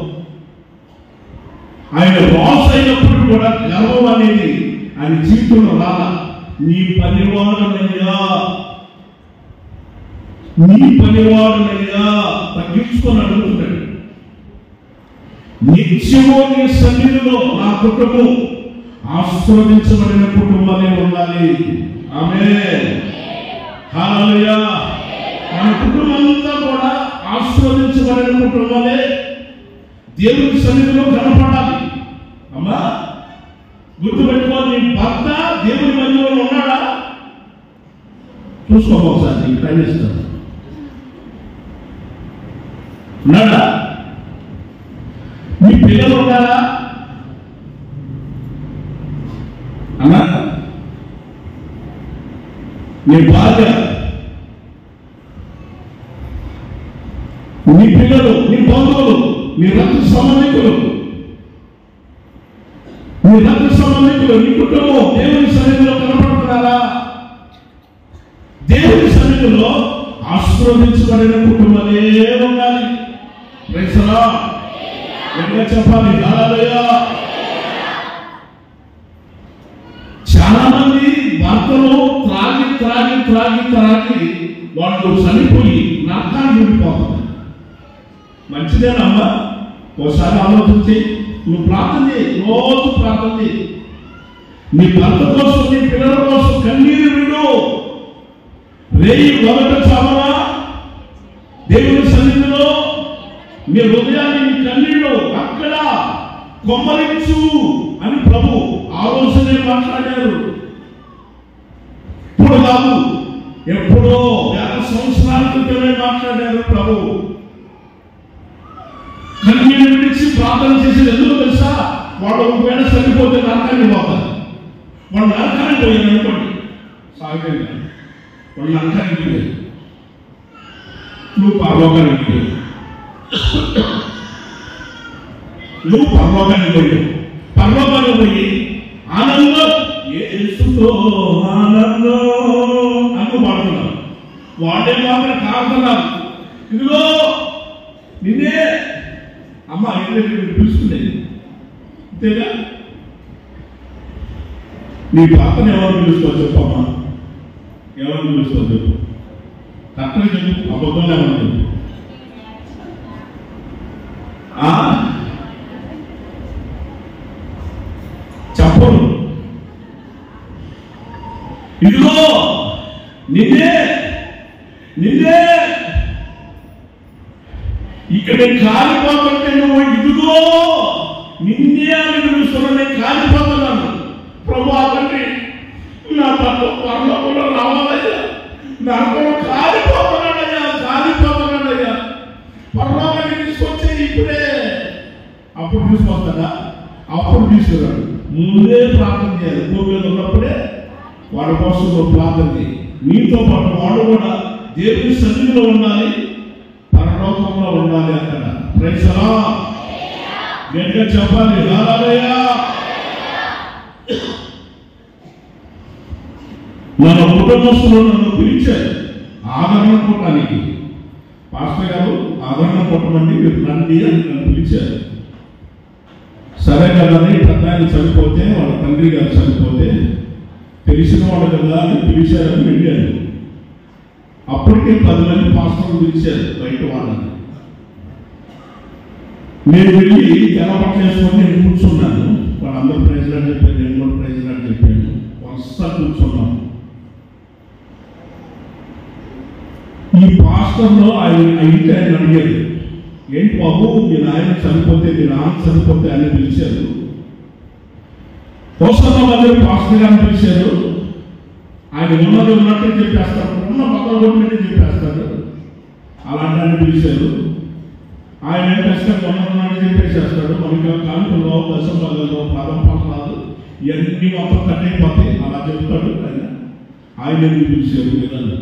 ఆయన రాసు అయినప్పుడు కూడా గర్వం అనేది ఆయన జీవితంలో రాలా. నీ పనివాడునయ్యా, నీ పనివాడునయ్యా తగ్గించుకొని అడుగుతున్నాడు. నిత్యము నీ సన్నిధిలో నా కుటుంబం ఆశీర్వదించబడిన కుటుంబాలే ఉండాలి. ఆమేన్. హల్లెలూయా. మన కుటుంబం అంతా కూడా ఆశీర్వదించబడిన కుటుంబాలే దేవుని సన్నిధిలో కనపడాలి. అమ్మా గుర్తుపెట్టుకో, నీ భర్త దేవుని మధ్యలో ఉన్నాడా? చూసుకో ఒకసారి, నీకు ట్రై చేస్తాను. ఉన్నాడా? నీ పిల్లలు ఉన్నారా? అన్నా నీ భార్య, నీ పిల్లలు, నీ బంధువులు, నీ రక్త సంబంధికులు, నీ కుటుంబం దేవుని సన్నిధిలో కనపడుతున్నారా? దేవుని సన్నిధిలో ఆశీర్వదించబడిన కుటుంబాలే ఉండాలి. Praise the Lord. గట్టిగా చెప్పాలి హల్లెలూయా. చాలా మంది భర్తలు త్రాగి త్రాగి త్రాగి త్రాగి వాళ్ళు చనిపోయి నరకాన్ని ఉండిపోతారు. మంచిదేనమ్మా, ఒకసారి ఆలోచించి నువ్వు ప్రార్థన చేయి, రోజు ప్రార్థన చేయి. నీ భర్త కోసం, నీ పిల్లల కోసం కన్నీరు విడు. రేయి మొదట చావనా దేవుని సన్నిధిలో నీ హృదయాన్ని, నీ కన్నీళ్ళు అక్కడ కొమ్మరించు అని ప్రభు ఆ రోజునే మాట్లాడారు. ఇప్పుడు కాదు, ఎప్పుడో 50 సంవత్సరాల క్రితమే మాట్లాడారు ప్రభు. కన్నీళ్ళు విడిచి ప్రార్థన చేసేది ఎందుకు తెలుసా? వాడు ఒకవేళ చనిపోతే నరకాన్ని పోతారు. వాడు నరకాన్ని పోయాడు అనుకోండి, సాగండి, వాడు నరకానికి పోయాడు, నువ్వు పరలోకానికి పోయావు. నువ్వు పరలోకానికి పోయావు. పరలోకానికి పోయి ఆనందం, యేసుతో ఆనందం అని పాడుతున్నావు. వాడే మాత్రం కాకున్నారు, ఇదిగో నిన్నే అమ్మ ఇంటి పిలుచుకునేది. అంతేగా? నీ భర్తను ఎవరు పిలుస్తావు చెప్పమ్మా? ఎవరు పిలుస్తావు చెప్పు? కరెక్ట్గా చెప్పు, అబద్ధం లేమంటుంది. చెప్పరు. ఇదిగో నిన్నే నిన్నే ఇక్కడ కాలిపోతుంటే నువ్వు ఇదిగో నిన్నే అని పిలుస్తున్నా, నేను కాలిపోతున్నాను. ప్రభు తండ్రి, నా భర్త పరలోకంలో రావాలయ్యా, నా కొడుకు కాలిపోతున్నాడయ్యా, కాలిపోతున్నాడయ్యా, పరలోకాన్ని తీసుకొచ్చే ఇప్పుడే. అప్పుడు తీసుకొస్తాడా? అప్పుడు తీసుకురాడు. ముందే ప్రార్థన చేయాలి. భూమిలో ఉన్నప్పుడే వాడి కోసం ప్రార్థన చేయాలి. నీతో పాటు వాడు కూడా దేవుని సన్నిధిలో ఉండాలి, పరలోకంలో ఉండాలి. అక్కడ ప్రైజ్ ది లార్డ్. గట్టిగా చెప్పాలి హల్లెలూయా. మన కుటుంబస్తులు నన్ను పిలిచారు ఆదరణ కూటానికి. పాస్టర్ గారు ఆదరణ కూటమండి, మీరు రండి అని నన్ను పిలిచారు. సరే గారని పెద్ద ఆయన చనిపోతే, వాళ్ళ తండ్రి గారు చనిపోతే తెలిసిన వాడు కదా అని పిలిచారని వెళ్ళారు. అప్పటికే 10 మంది పాస్టర్లు పిలిచారు బయట వాళ్ళని. నేను వెళ్ళి గెలపట్ల వేసుకొని నేను కూర్చున్నాను. వాళ్ళందరూ ప్రైజ్లాడ్ చెప్పారు, నేను కూడా ప్రైజ్లాడ్ చెప్పాను. వరుస కూర్చున్నాను. ఈ పాస్టర్లో ఆయన అడిగారు, ఏంటి బాబు మీ నాయన చనిపోతే, మీ నాన్న చనిపోతే అని పిలిచారు. కోసం మధ్య పాస్టర్ గారిని పిలిచారు. ఆయన ఉన్నది ఉన్నట్టే చెప్పేస్తాడు, ఉన్న బట్టలు కొట్టినట్టే చెప్పేస్తాడు. అలాంటి ఆయన పిలిచారు. ఆయన ఏం కష్టంగా ఉన్నట్టు చెప్పేసేస్తాడు. మనకి కానుకల్లో దశంలో ప్రాధం పట్టరాదు, ఇవన్నీ మొత్తం కట్టయిపోతాయి అలా చెప్తాడు. ఆయన ఎందుకు పిలిచారు విధానం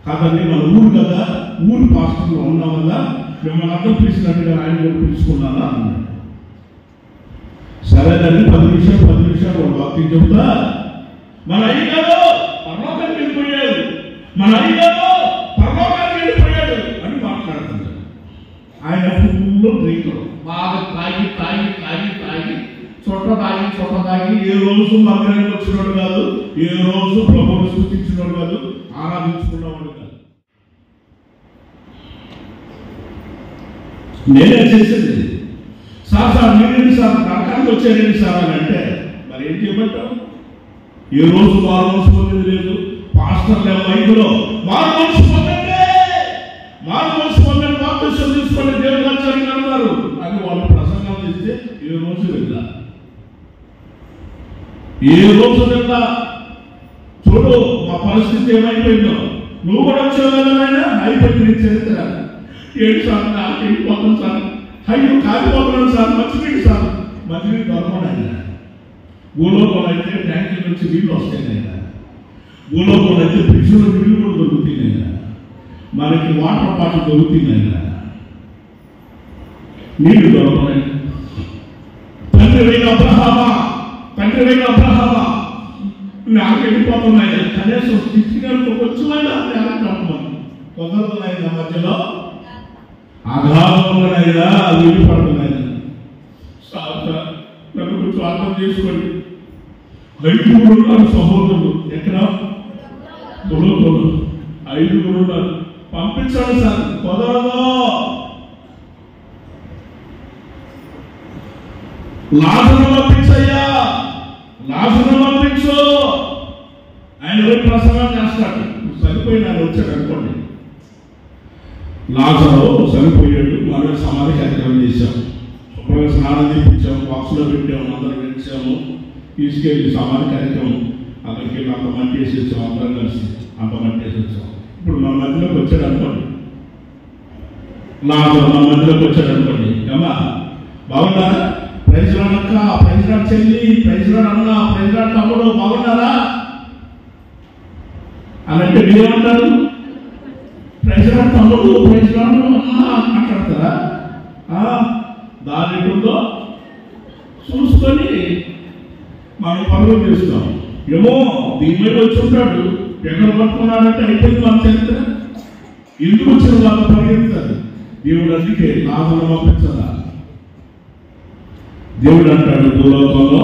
కాదండి, మన ఊరు కదా, ఊరు పాస్టర్లో ఉన్నాం కదా, మిమ్మల్ని అందరూ పిలిచినట్టుగా ఆయన కూడా పిలుచుకున్నానా అన్నాడు. సరేనండి 10 నిమిషాలు వాడు వాక్యం చెబుతా, మన అయ్యగారు పరలోకానికి వెళ్ళిపోయాడు, మన అయ్యగారు పరలోకానికి వెళ్ళిపోయాడు అని మాట్లాడుతున్నాడు. ఆయన ఫుల్ డ్రింక్ బాగా తాగి చొట్ట తాగి ఏ రోజు మందిరానికి వచ్చినోడు కాదు, ఏ రోజు ప్రభువును స్తుతించినోడు కాదు, ఆరాధించుకున్నవాడు కాదు. నేనే చేసేది సార్ మీరేంటి సార్ నరకానికి వచ్చారేంటి సార్ అని అంటే, మరి ఏం చేయమంటావు? ఏ రోజు వారు మనసు పొందింది లేదు. పాస్టర్ల మైకులో వారు మనసు పొందండి, బాప్తిసం తీసుకోండి, దేవుడు వచ్చారని అన్నారు అని వాళ్ళు ప్రసంగం చేస్తే ఏ రోజు వెళ్ళా, ఏ రోజు వెళ్ళా. చూడు మా పరిస్థితి ఏమైపోయిందో, నువ్వు కూడా వచ్చావు కదా ఆయన, అయిపోయింది చరిత్ర. ఏడు సార్ నాకు వెళ్ళిపోతాం సార్, అయ్యో కాలిపోతున్నాను సార్, మంచినీటి సార్, మంచినీటి దొరకడం ఆయన. భూలోకంలో అయితే ట్యాంకుల నుంచి నీళ్ళు వస్తాయి ఆయన, భూలోకంలో అయితే ఫ్రిడ్జ్లో నీళ్ళు కూడా దొరుకుతాయి ఆయన, మనకి వాటర్ బాటిల్ దొరుకుతుంది ఆయన, నీళ్లు దొరకడం. తండ్రి వైన అబ్రహామా నాకు వెళ్ళిపోతున్నాయి, కనీసం స్థితిగలకు వచ్చుమైనా కుదరతున్నాయి. మధ్యలో అగాధంలోనైనా వెళ్ళిపడుతున్నాయి. నన్ను కొంచెం అర్థం చేసుకోండి. 5 ఉన్నారు సహోదరులు, ఎక్కడ 5 ఉన్నారు, పంపించాలి సార్, కుదరదు. లాజరును పంపించయ్యా, లాజరును పంపించు. ఆయన ప్రసంగం చేస్తాడు. సరిపోయిన ఆయన వచ్చాడు అనుకోండి, లాజరు చనిపోయాడు, మరో సమాధి కార్యక్రమం చేశాం, శుభ్రంగా స్నానం చేయించాము, బాక్స్లో పెట్టాము, అందరం గడిచాము, తీసుకెళ్ళి సమాధి కార్యక్రమం అక్కడికి వెళ్ళి అంత మట్టి వేసి వచ్చాం, అందరం కలిసి అంత మట్టి వేసి వచ్చాం. ఇప్పుడు మన మధ్యలోకి వచ్చాడు అనుకోండి, లాజరు మన మధ్యలోకి వచ్చాడు అనుకోండి, అమ్మా బాగున్నారా, ప్రైజ్ రాడ్ అక్క, ప్రైజ్ రాడ్ చెల్లి, ప్రైజ్ రాడ్ అన్న, ప్రైజ్ రాడ్ తమ్ముడు, బాగున్నారా అని అంటే మీరేమంటారు? ప్రైజ్ రాడ్ తమ్ముడు, ప్రైజ్ రాడ్ అన్న మాట్లాడతారా? దాని ఉందో చూసుకొని మనం పనులు చేస్తాం. ఏమో దీని మీద వచ్చి ఉంటాడు, ఎక్కడ పట్టుకున్నాడంటే అయిపోయింది మన చరిత్ర. ఎందుకు వచ్చిన వాళ్ళు పరిగెత్తారు. దేవుడు అందుకే లాభం పంపించదా. దేవుడు అంటాడు, భూలోకంలో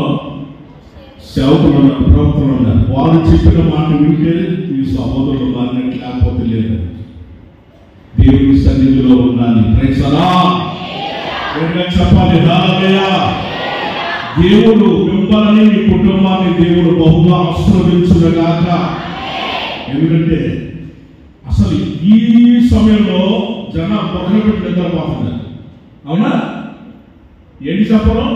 సేవకులు ఉన్నారు, ప్రవక్తలు ఉన్నారు, వారు చెప్పిన మాట వింటే మీ సహోదరులు మారినట్టు, లేకపోతే లేదు. దేవుడి సన్నిధిలో ఉండాలి. చెప్పాలి హల్లెలూయా. దేవుడు మిమ్మల్ని, మీ కుటుంబాన్ని దేవుడు బహుగా ఆశీర్వదించుగాక. ఎందుకంటే అసలు ఈ సమయంలో జనం గొడవలు పెట్టి నిద్రపోతున్నారు. అవునా? ఏంటి చెప్పడం?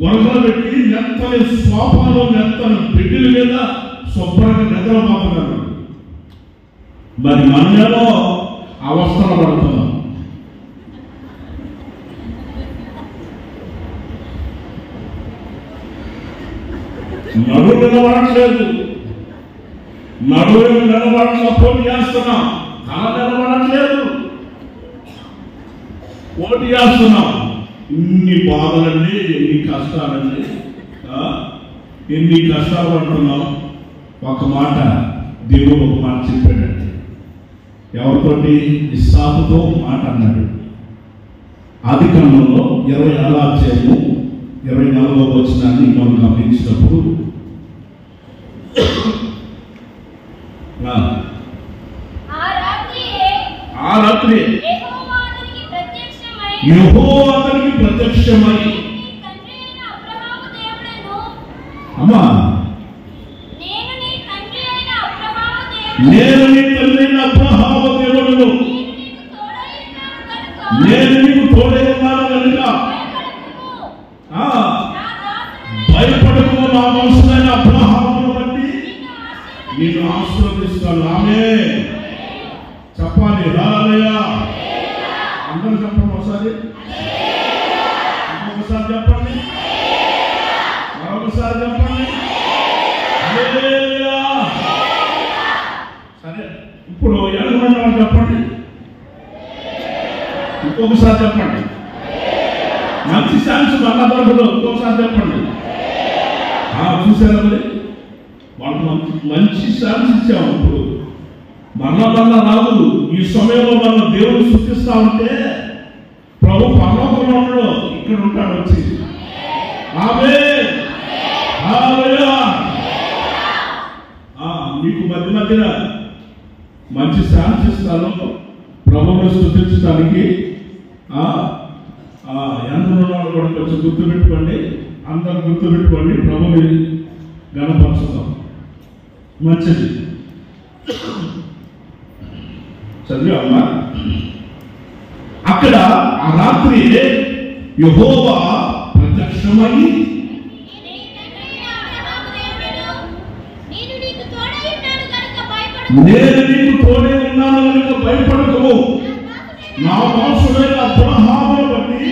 గొడవలు పెట్టి నెత్తని సోఫాలో, నెత్తని బెడ్ల మీద శుభ్రంగా నిద్రపోతున్నారు. మరి మనలో అవస్థలు పడుతున్నాం. నడువు నిలబడట్లేదు, నడువు నిలబడట్ల పోటీ చేస్తున్నాం, తల నిలబడట్లేదు, పోటీ చేస్తున్నాం. ఇన్ని బాధలండి, ఎన్ని కష్టాలండి, ఎన్ని కష్టాలు పడుతున్నాం. ఒక మాట దేవుడు ఒక మాట చెప్పాడండి. ఎవరితోటి? ఇస్సాకుతో మాట అన్నాడు. ఆదికాండంలో 26వ అధ్యాయము 24వ వచనాన్ని మనం గమనించినప్పుడు ఆ రాత్రి యెహోవా అతనికి ప్రత్యక్షమై అమ్మా నేను నీ తండ్రి అయిన అబ్రహాము దేవుడును, నేను నీకు తోడై ఉన్నాను కనుక భయపడకు, నా వంశమైన అబ్రహామును బట్టి నిన్ను ఆశీర్వదిస్తాను. ఆమేన్. చెప్పాలి హల్లెలూయా. అందరూ చెప్పండి ఒకసారి, ఇంకొకసారి చెప్పండి, మరొకసారి చెప్పండి హల్లెలూయా. సరే, ఇప్పుడు ఎలాగొన్న వాళ్ళు చెప్పండి, ఇంకొకసారి చెప్పండి. మంచి ఛాన్స్ మళ్ళా దొరకదు, ఇంకొకసారి చెప్పండి. చూసారా మరి, వాళ్ళు మంచి ఛాన్స్ ఇచ్చాము. ఇప్పుడు మళ్ళా రాదు. ఈ సమయంలో మనం దేవుడు సృష్టిస్తా ఉంటే ప్రభు పరలోకంలో ఉన్నాడు, ఇక్కడ ఉంటాడు వచ్చి. ఆమేన్. హల్లెలూయా. మీకు మధ్యన మంచి ఛాన్స్ ఇస్తాను ప్రభువును స్తుతించడానికి. ఎందరున్నాడు కూడా కొంచెం గుర్తుపెట్టుకోండి, అందరు గుర్తుపెట్టుకోండి, ప్రభుని గణపరచుదాం. మంచిది. చదివామా? అక్కడ ఆ రాత్రి యెహోవా ప్రత్యక్షమై నేను నీకు తోడై ఉన్నాను కనుక భయపడకము, నా వంశమైన అబ్రహామును బట్టి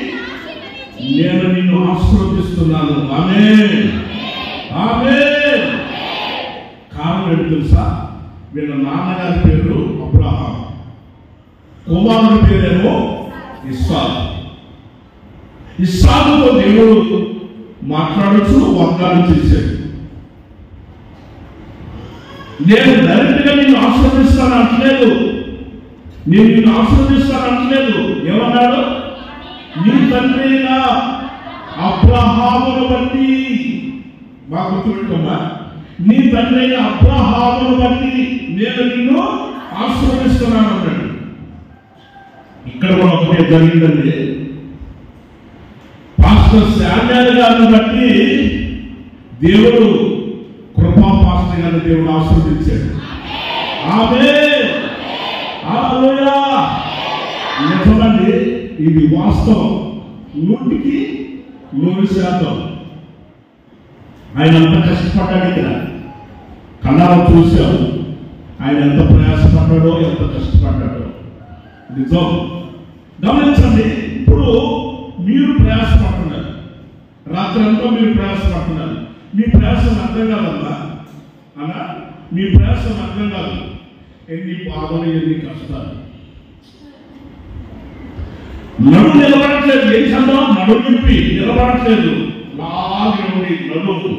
నేను నిన్ను ఆశీర్వదిస్తున్నాను. ఆమేన్. ఆమేన్. కారణం ఏంటి తెలుసా? వీళ్ళ నాన్నగారి పేరు అబ్రహాం, కుమారుడి పేరేమో ఇస్సాకు. ఇస్సాకుతో దేవుడు మాట్లాడుతూ వాగ్దానం చేశాడు. నేను డైరెక్ట్ గా నిన్ను ఆశీర్వదిస్తాను అంటలేదు, నేను నిన్ను ఆశీర్వదిస్తాను అంటలేదు. ఏమన్నాడు? నీ తండ్రి అయిన అబ్రహామును బట్టి. బాగా గుర్తుపెట్టుకోమ్మా, నీ తండ్రి అయిన అబ్రహామును బట్టి నేను నిన్ను ఆశీర్వదిస్తున్నాను అన్నాడు. ఇక్కడ కూడా ఒకటే జరిగిందండి. పాస్టర్ శామ్యూయల్ గారిని బట్టి దేవుడు, కృపా పాస్టర్ గారిని దేవుడు ఆశీర్వదించాడు. ఆమేన్. హల్లెలూయా. నిజమండి, ఇది వాస్తవం, 100% ఆయన అంత కష్టపడ్డాడు. ఇక్కడ కళ్ళారా చూశాం ఆయన ఎంత ప్రయాసపడ్డాడో, ఎంత కష్టపడ్డాడో. నిజం. గమనించండి, ఇప్పుడు మీరు ప్రయాసపడుతున్నారు, రాత్రి అంతా మీరు ప్రయాసపడుతున్నారు. మీ ప్రయాసం అర్థం కాదన్నా అన్నా, మీ ప్రయాసం అర్థం కాదు. ఎన్ని బాధలు, ఎన్ని కష్టాలు. నడు నిలబడట్లేదు. ఏం చంద్రం? నడు నింపి నిలబడట్లేదు. లాగే ఉండి నడువు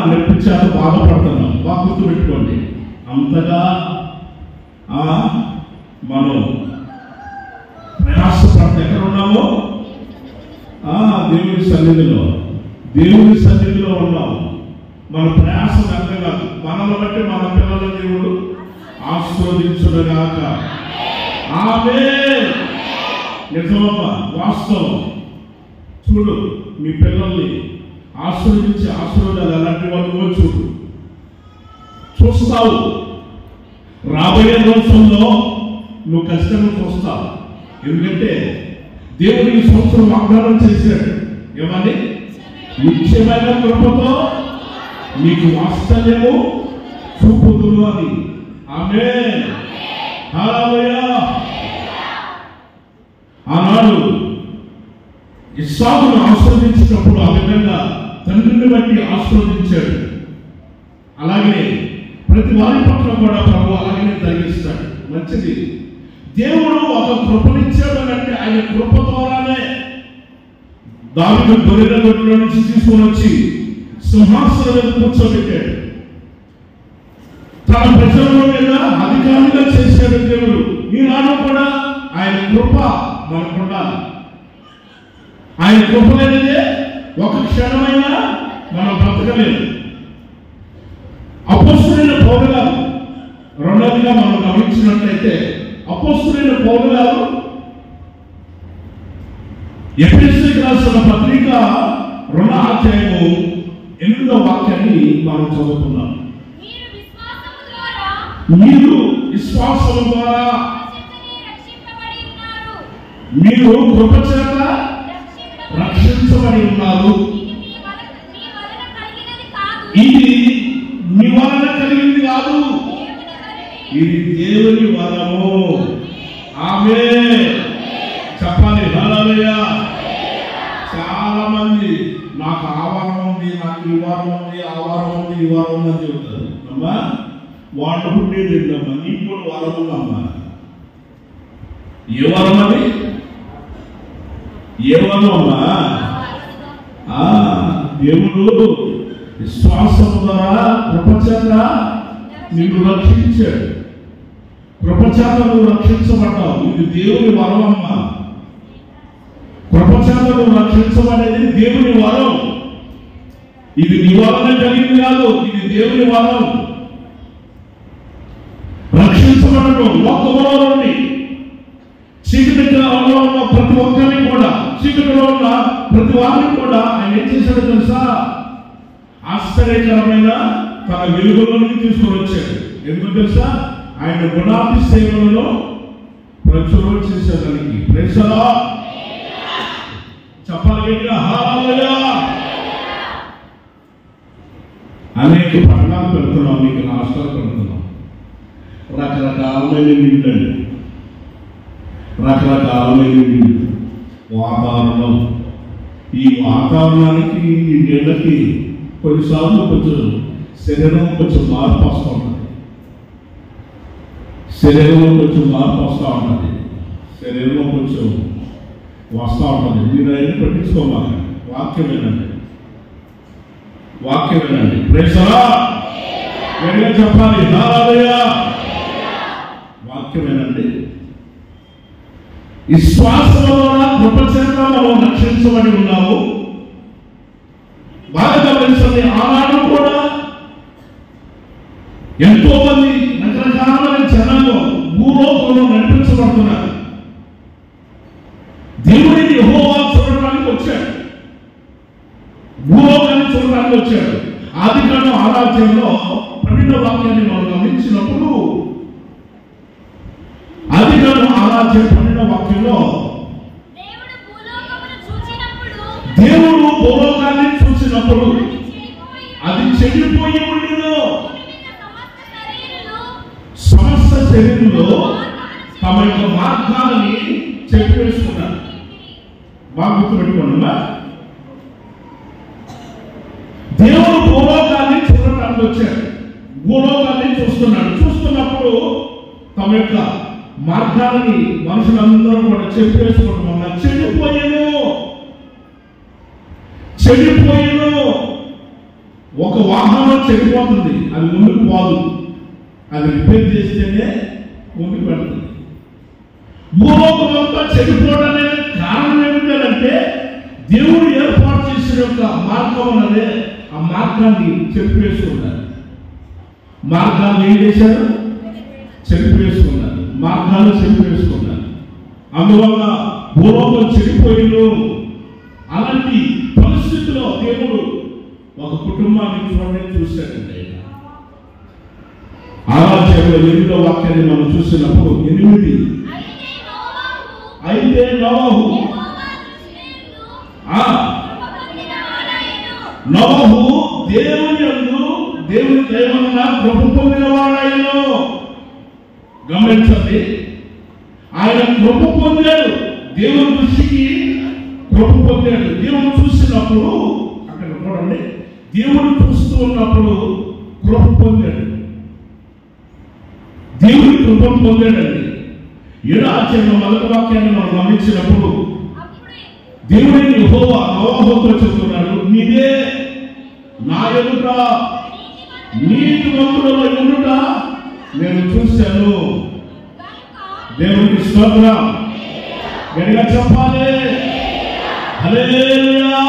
నెప్పించాక బాధపడుతున్నాం. బాగా గుర్తుపెట్టుకోండి. అంతగా మనం ప్రయాసపడితే ఎక్కడ ఉన్నామో దేవుని సన్నిధిలో, దేవుని సన్నిధిలో ఉన్నాము. మన ప్రయాసం అర్థం కాదు. మనల్ని బట్టి మన పిల్లల దేవుడు ఆశీర్వదించుగాక. ఆమేన్. నిజమమ్మా, వాస్తవం. చూడు, మీ పిల్లల్ని ఆశీర్వదించి ఆశీర్వాదాలు అలాంటి వాళ్ళు చూడు, చూస్తావు. రాబోయే రోజుల్లో నువ్వు ఖచ్చితంగా చూస్తావు. ఎందుకంటే దేవుడు ఈ సంవత్సరం వాగ్దానం చేశాడు. ఏమని? నిత్యమైన కృపతో నీకు వాత్సల్యము చూపుదురు అని. ఆమేన్. హల్లెలూయా. ఆనాడు ఇస్సాకును ఆశీర్వదించినప్పుడు ఆ విధంగా తండ్రిని బట్టి ఆశీర్వదించాడు. అలాగే ప్రతి వారి పట్ల కూడా ప్రభు అలాగే జరిగిస్తాడు. మంచిది. దేవుడు ఒక కృపనిచ్చాడు అంటే ఆయన కృప ద్వారానే దావీదు గొర్రెల దొడ్లో నుంచి తీసుకొని వచ్చి సింహాసనం మీద కూర్చోబెట్టాడు. తన ప్రజల మీద అధికారంగా చేశాడు దేవుడు. ఈనాడు కూడా ఆయన కృప మనకుండాలి. ఆయన కృప లేనిదే ఒక క్షణం బ్రతకలేదు. అపోస్తలుడైన పౌలు గారు రెండవదిగా మనం గమనించినట్లయితే అపోస్తలుడైన పౌలు గారు ఎఫెసీయులకు రాసిన పత్రిక 2వ అధ్యాయము 8వ వాక్యాన్ని మనం చదువుతున్నాం. మీరు విశ్వాసము ద్వారా మీరు కృప చేత రక్షించబడి ఉన్నారు. ఇది మీ వలన కలిగింది కాదు, ఇది దేవుని వరము. ఆమేన్ చెప్పాలి. హల్లెలూయా. చాలా మంది నాకు ఆ వరం ఉంది, నాకు ఈ వరం ఉంది, ఆ వరం ఉంది, ఈ వరం ఉంది అని చెప్తారు. అమ్మా వాళ్ళు ఉండేది అమ్మా, నీకు కూడా వరం ఉందమ్మా. ఏ వరం అది? ఏ వరం అమ్మా? దేవుడు విశ్వాసం ద్వారా కృపచేత నిన్ను రక్షించాడు. కృపచేత నువ్వు రక్షించబడ్డావు. ఇది దేవుని వరం అమ్మా. కృపచేత నువ్వు రక్షించబడేది దేవుని వరం. ఇది నీ వలన కలిగింది కాదు, ఇది దేవుని వరం. రక్షించబడటం లోకములో నుండి చీకటిలో ఉన్న ప్రతి ఒక్కరిని కూడా, చీకటిలో ఉన్న ప్రతి వారిని కూడా ఆయన ఏం చేశాడో తెలుసా? ఆశ్చర్యకరమైన తన వెలుగులోకి తీసుకొని వచ్చాడు. ఎందుకు తెలుసా? ఆయన గుణాతి సేవలలో ప్రచురణ చేసేదానికి. Praise the Lord. చెప్పాలి గట్టిగా హల్లెలూయా. అనేక పట్టణాలు పెడుతున్నాం, మీకు రాష్ట్రాలు పెడుతున్నాం. రకరకాలమైన నీళ్ళండి, రకరకాలమైన నీళ్ళు, వాతావరణం. ఈ వాతావరణానికి ఈ నీళ్ళకి కొన్నిసార్లు కొంచెం శరీరం కొంచెం మార్పు వస్తూ ఉంటుంది. శరీరంలో కొంచెం మార్పు వస్తూ ఉంటుంది. శరీరంలో కొంచెం వస్తూ ఉంటుంది. మీరు అయినా పట్టించుకోవాలి. వాక్యం వినండి, వాక్యం వినండి. Praise the Lord. వెంటనే చెప్పాలి హల్లెలూయా. వాక్యం వినండి. విశ్వాసం ద్వారా కృపచేత మనం రక్షించబడి ఉన్నాము. బాగా గమనించండి. ఆనాడు కూడా ఎంతో మంది రకరకాలైన జనాలు భూలోకంలో నడిపించబడుతున్నారు. దేవుడిని యెహోవా చూడడానికి వచ్చాడు, భూలోకాన్ని చూడడానికి వచ్చాడు. ఆదికాండం 6వ అధ్యాయంలో 12వ వాక్యాన్ని మనం గమనించినప్పుడు, ఆదికాండం 6వ అధ్యాయం 12వ వాక్యంలో దేవుడు భూలోకాన్ని చూసినప్పుడు అది చెడిపోయి ఉండిను. సమస్త శరీరంలో తమ యొక్క మార్గాలని చెప్పేసుకున్నారు. బాగా గుర్తుపెట్టుకోండి. దేవుడు భూలోకాన్ని చూడటానికి వచ్చాడు, భూలోకాన్ని చూస్తున్నాడు. చూస్తున్నప్పుడు తమ యొక్క మార్గాలని మనుషులందరూ కూడా చెప్పేసుకుంటున్నారు. చెడిపోయేను. ఒక వాహనం చెడిపోతుంది, అది ముందుకు పోదు, అది రిపేర్ చేస్తేనే ముందుకు పెడుతుంది. భూలోకం అంతా చెడిపోవడానికి కారణం ఏమిటంటే దేవుడు ఏర్పాటు చేసిన యొక్క మార్గం అన్నదే ఆ మార్గాన్ని చెరిపేసుకున్నారు. మార్గాన్ని ఏం చేశారు? చెరిపేసుకున్నారు. మార్గాన్ని చెరిపేసుకున్నారు. అందువల్ల భూలోకం చెడిపోయిను. అలాంటి పరిస్థితిలో దేవుడు ఒక కుటుంబాన్ని చూశాడండి. 6వ అధ్యాయంలో 8వ వాక్యాన్ని మనం చూసినప్పుడు 8 అయితే నోవహు దేవుని దయవలన కృప పొందినవాడాయను. గమనించండి, ఆయన కృప పొందాడు. దేవుని దృష్టికి కృప పొందాడు. దేవుడు చూసినప్పుడు, అక్కడ చూడండి, దేవుడు చూస్తూ ఉన్నప్పుడు కృప పొందాడు. దేవుడి కృపను పొందాడండి. 7వ అధ్యాయంలో 1వ వాక్యాన్ని మనం గమనించినప్పుడు దేవుడిని యెహోవా నోవహుతో చెబుతున్నాడు, నీవే నా ఎదుట నీతిమంతుడవై ఉండుట నేను చూశాను. దేవునికి స్తోత్రం. గట్టిగా చెప్పాలి హల్లెలూయా.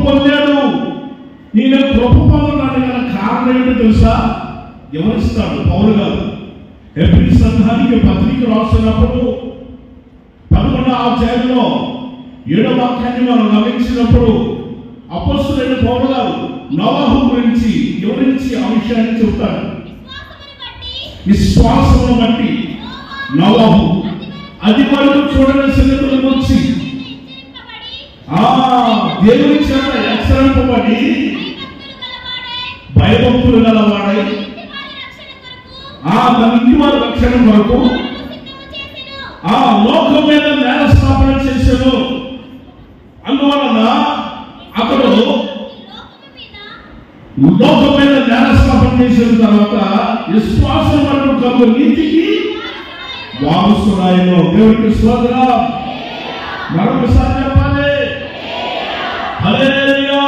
పొందాడు. ఈయన కృప పొందడానికి గల కారణం ఏంటో తెలుసా? వివరిస్తాడు పౌలు గారు. హెబ్రీ సంఘానికి పత్రిక రాసినప్పుడు 11వ అధ్యాయంలో 7వ వాక్యాన్ని మనం గమనించినప్పుడు అపోస్తలుడైన పౌలు గారు నోవహు గురించి వివరించి ఆ విషయాన్ని చెబుతాడు. విశ్వాసమును బట్టి నోవహు అది వరకు చూడని సంగతుల గురించి దేవుని చేత హెచ్చరింపబడి భయభక్తులు గలవాడై తన ఇంటి వారి రక్షణ కొరకు లోకం మీద నేల స్థాపన చేశాను. అందువలన అతడు లోకం మీద నేల స్థాపన చేసిన తర్వాత విశ్వాసం వరకు కలుగు నీతికి వారసురాయను. దేవునికి స్తోత్రం. మరొకసారి చెప్పాలి, హల్లెలూయా.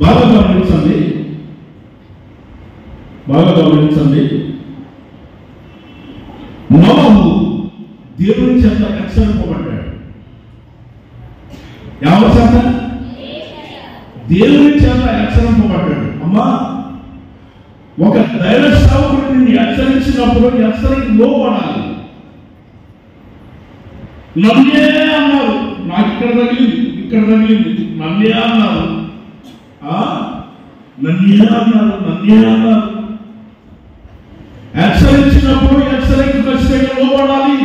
బాగా గమనించండి, బాగా గమనించండి. నోవహు దేవుని చేత హెచ్చరింపబడ్డాడు. ఎవరి చేత? దేవుని చేత హెచ్చరింపబడ్డాడు. అమ్మా, ఒక దైవ సేవకుడు నిన్ను హెచ్చరించినప్పుడు హెచ్చరిక లోపడాలి. నన్నే అన్నారు, నాకు ఇక్కడ తగిలింది, ఇక్కడ తగిలింది, నన్నే అన్నారు, నన్నే అన్నారు, నన్నే అన్నారు. హెచ్చరించినప్పుడు హెచ్చరిక ఖచ్చితంగా లోపడాలి.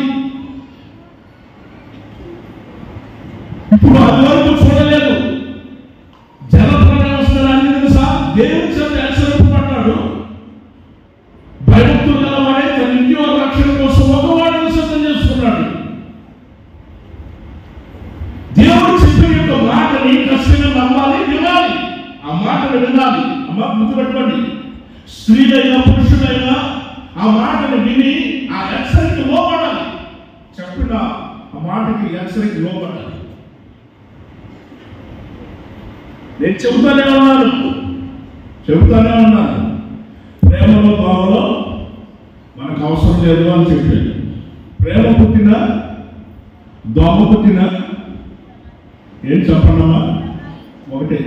ఇప్పుడు అది వరకు చూడలేదు. జలప్రలయం వస్తున్నారని తెలుసా? దేవుని చేత హెచ్చరింపబడ్డాడు. భయభక్తులు గలవాడే తన ఇంటి వారి రక్షణ కోసం ఒకవాడిని సిద్ధం చేసుకున్నాడు. దేవుడు చెప్పిన యొక్క మాటని ఖచ్చితంగా నమ్మాలి, వినాలి. ఆ మాటను వినాలి. అమ్మ, గుర్తుపెట్టుకోండి, స్త్రీలైనా పురుషులైనా ఆ మాటను విని ఆ హెచ్చరిక లోపడాలి. చెప్పిన ఆ మాటకి హెచ్చరిక లోపడాలి. నేను చెబుతానే ఉన్నాను. ప్రేమలో భావంలో మనకు అవసరం లేదు అని చెప్పాడు. ప్రేమ పుట్టిన దోమ పుట్టిన ఏం చెప్పండమ్మా? ఒకటే.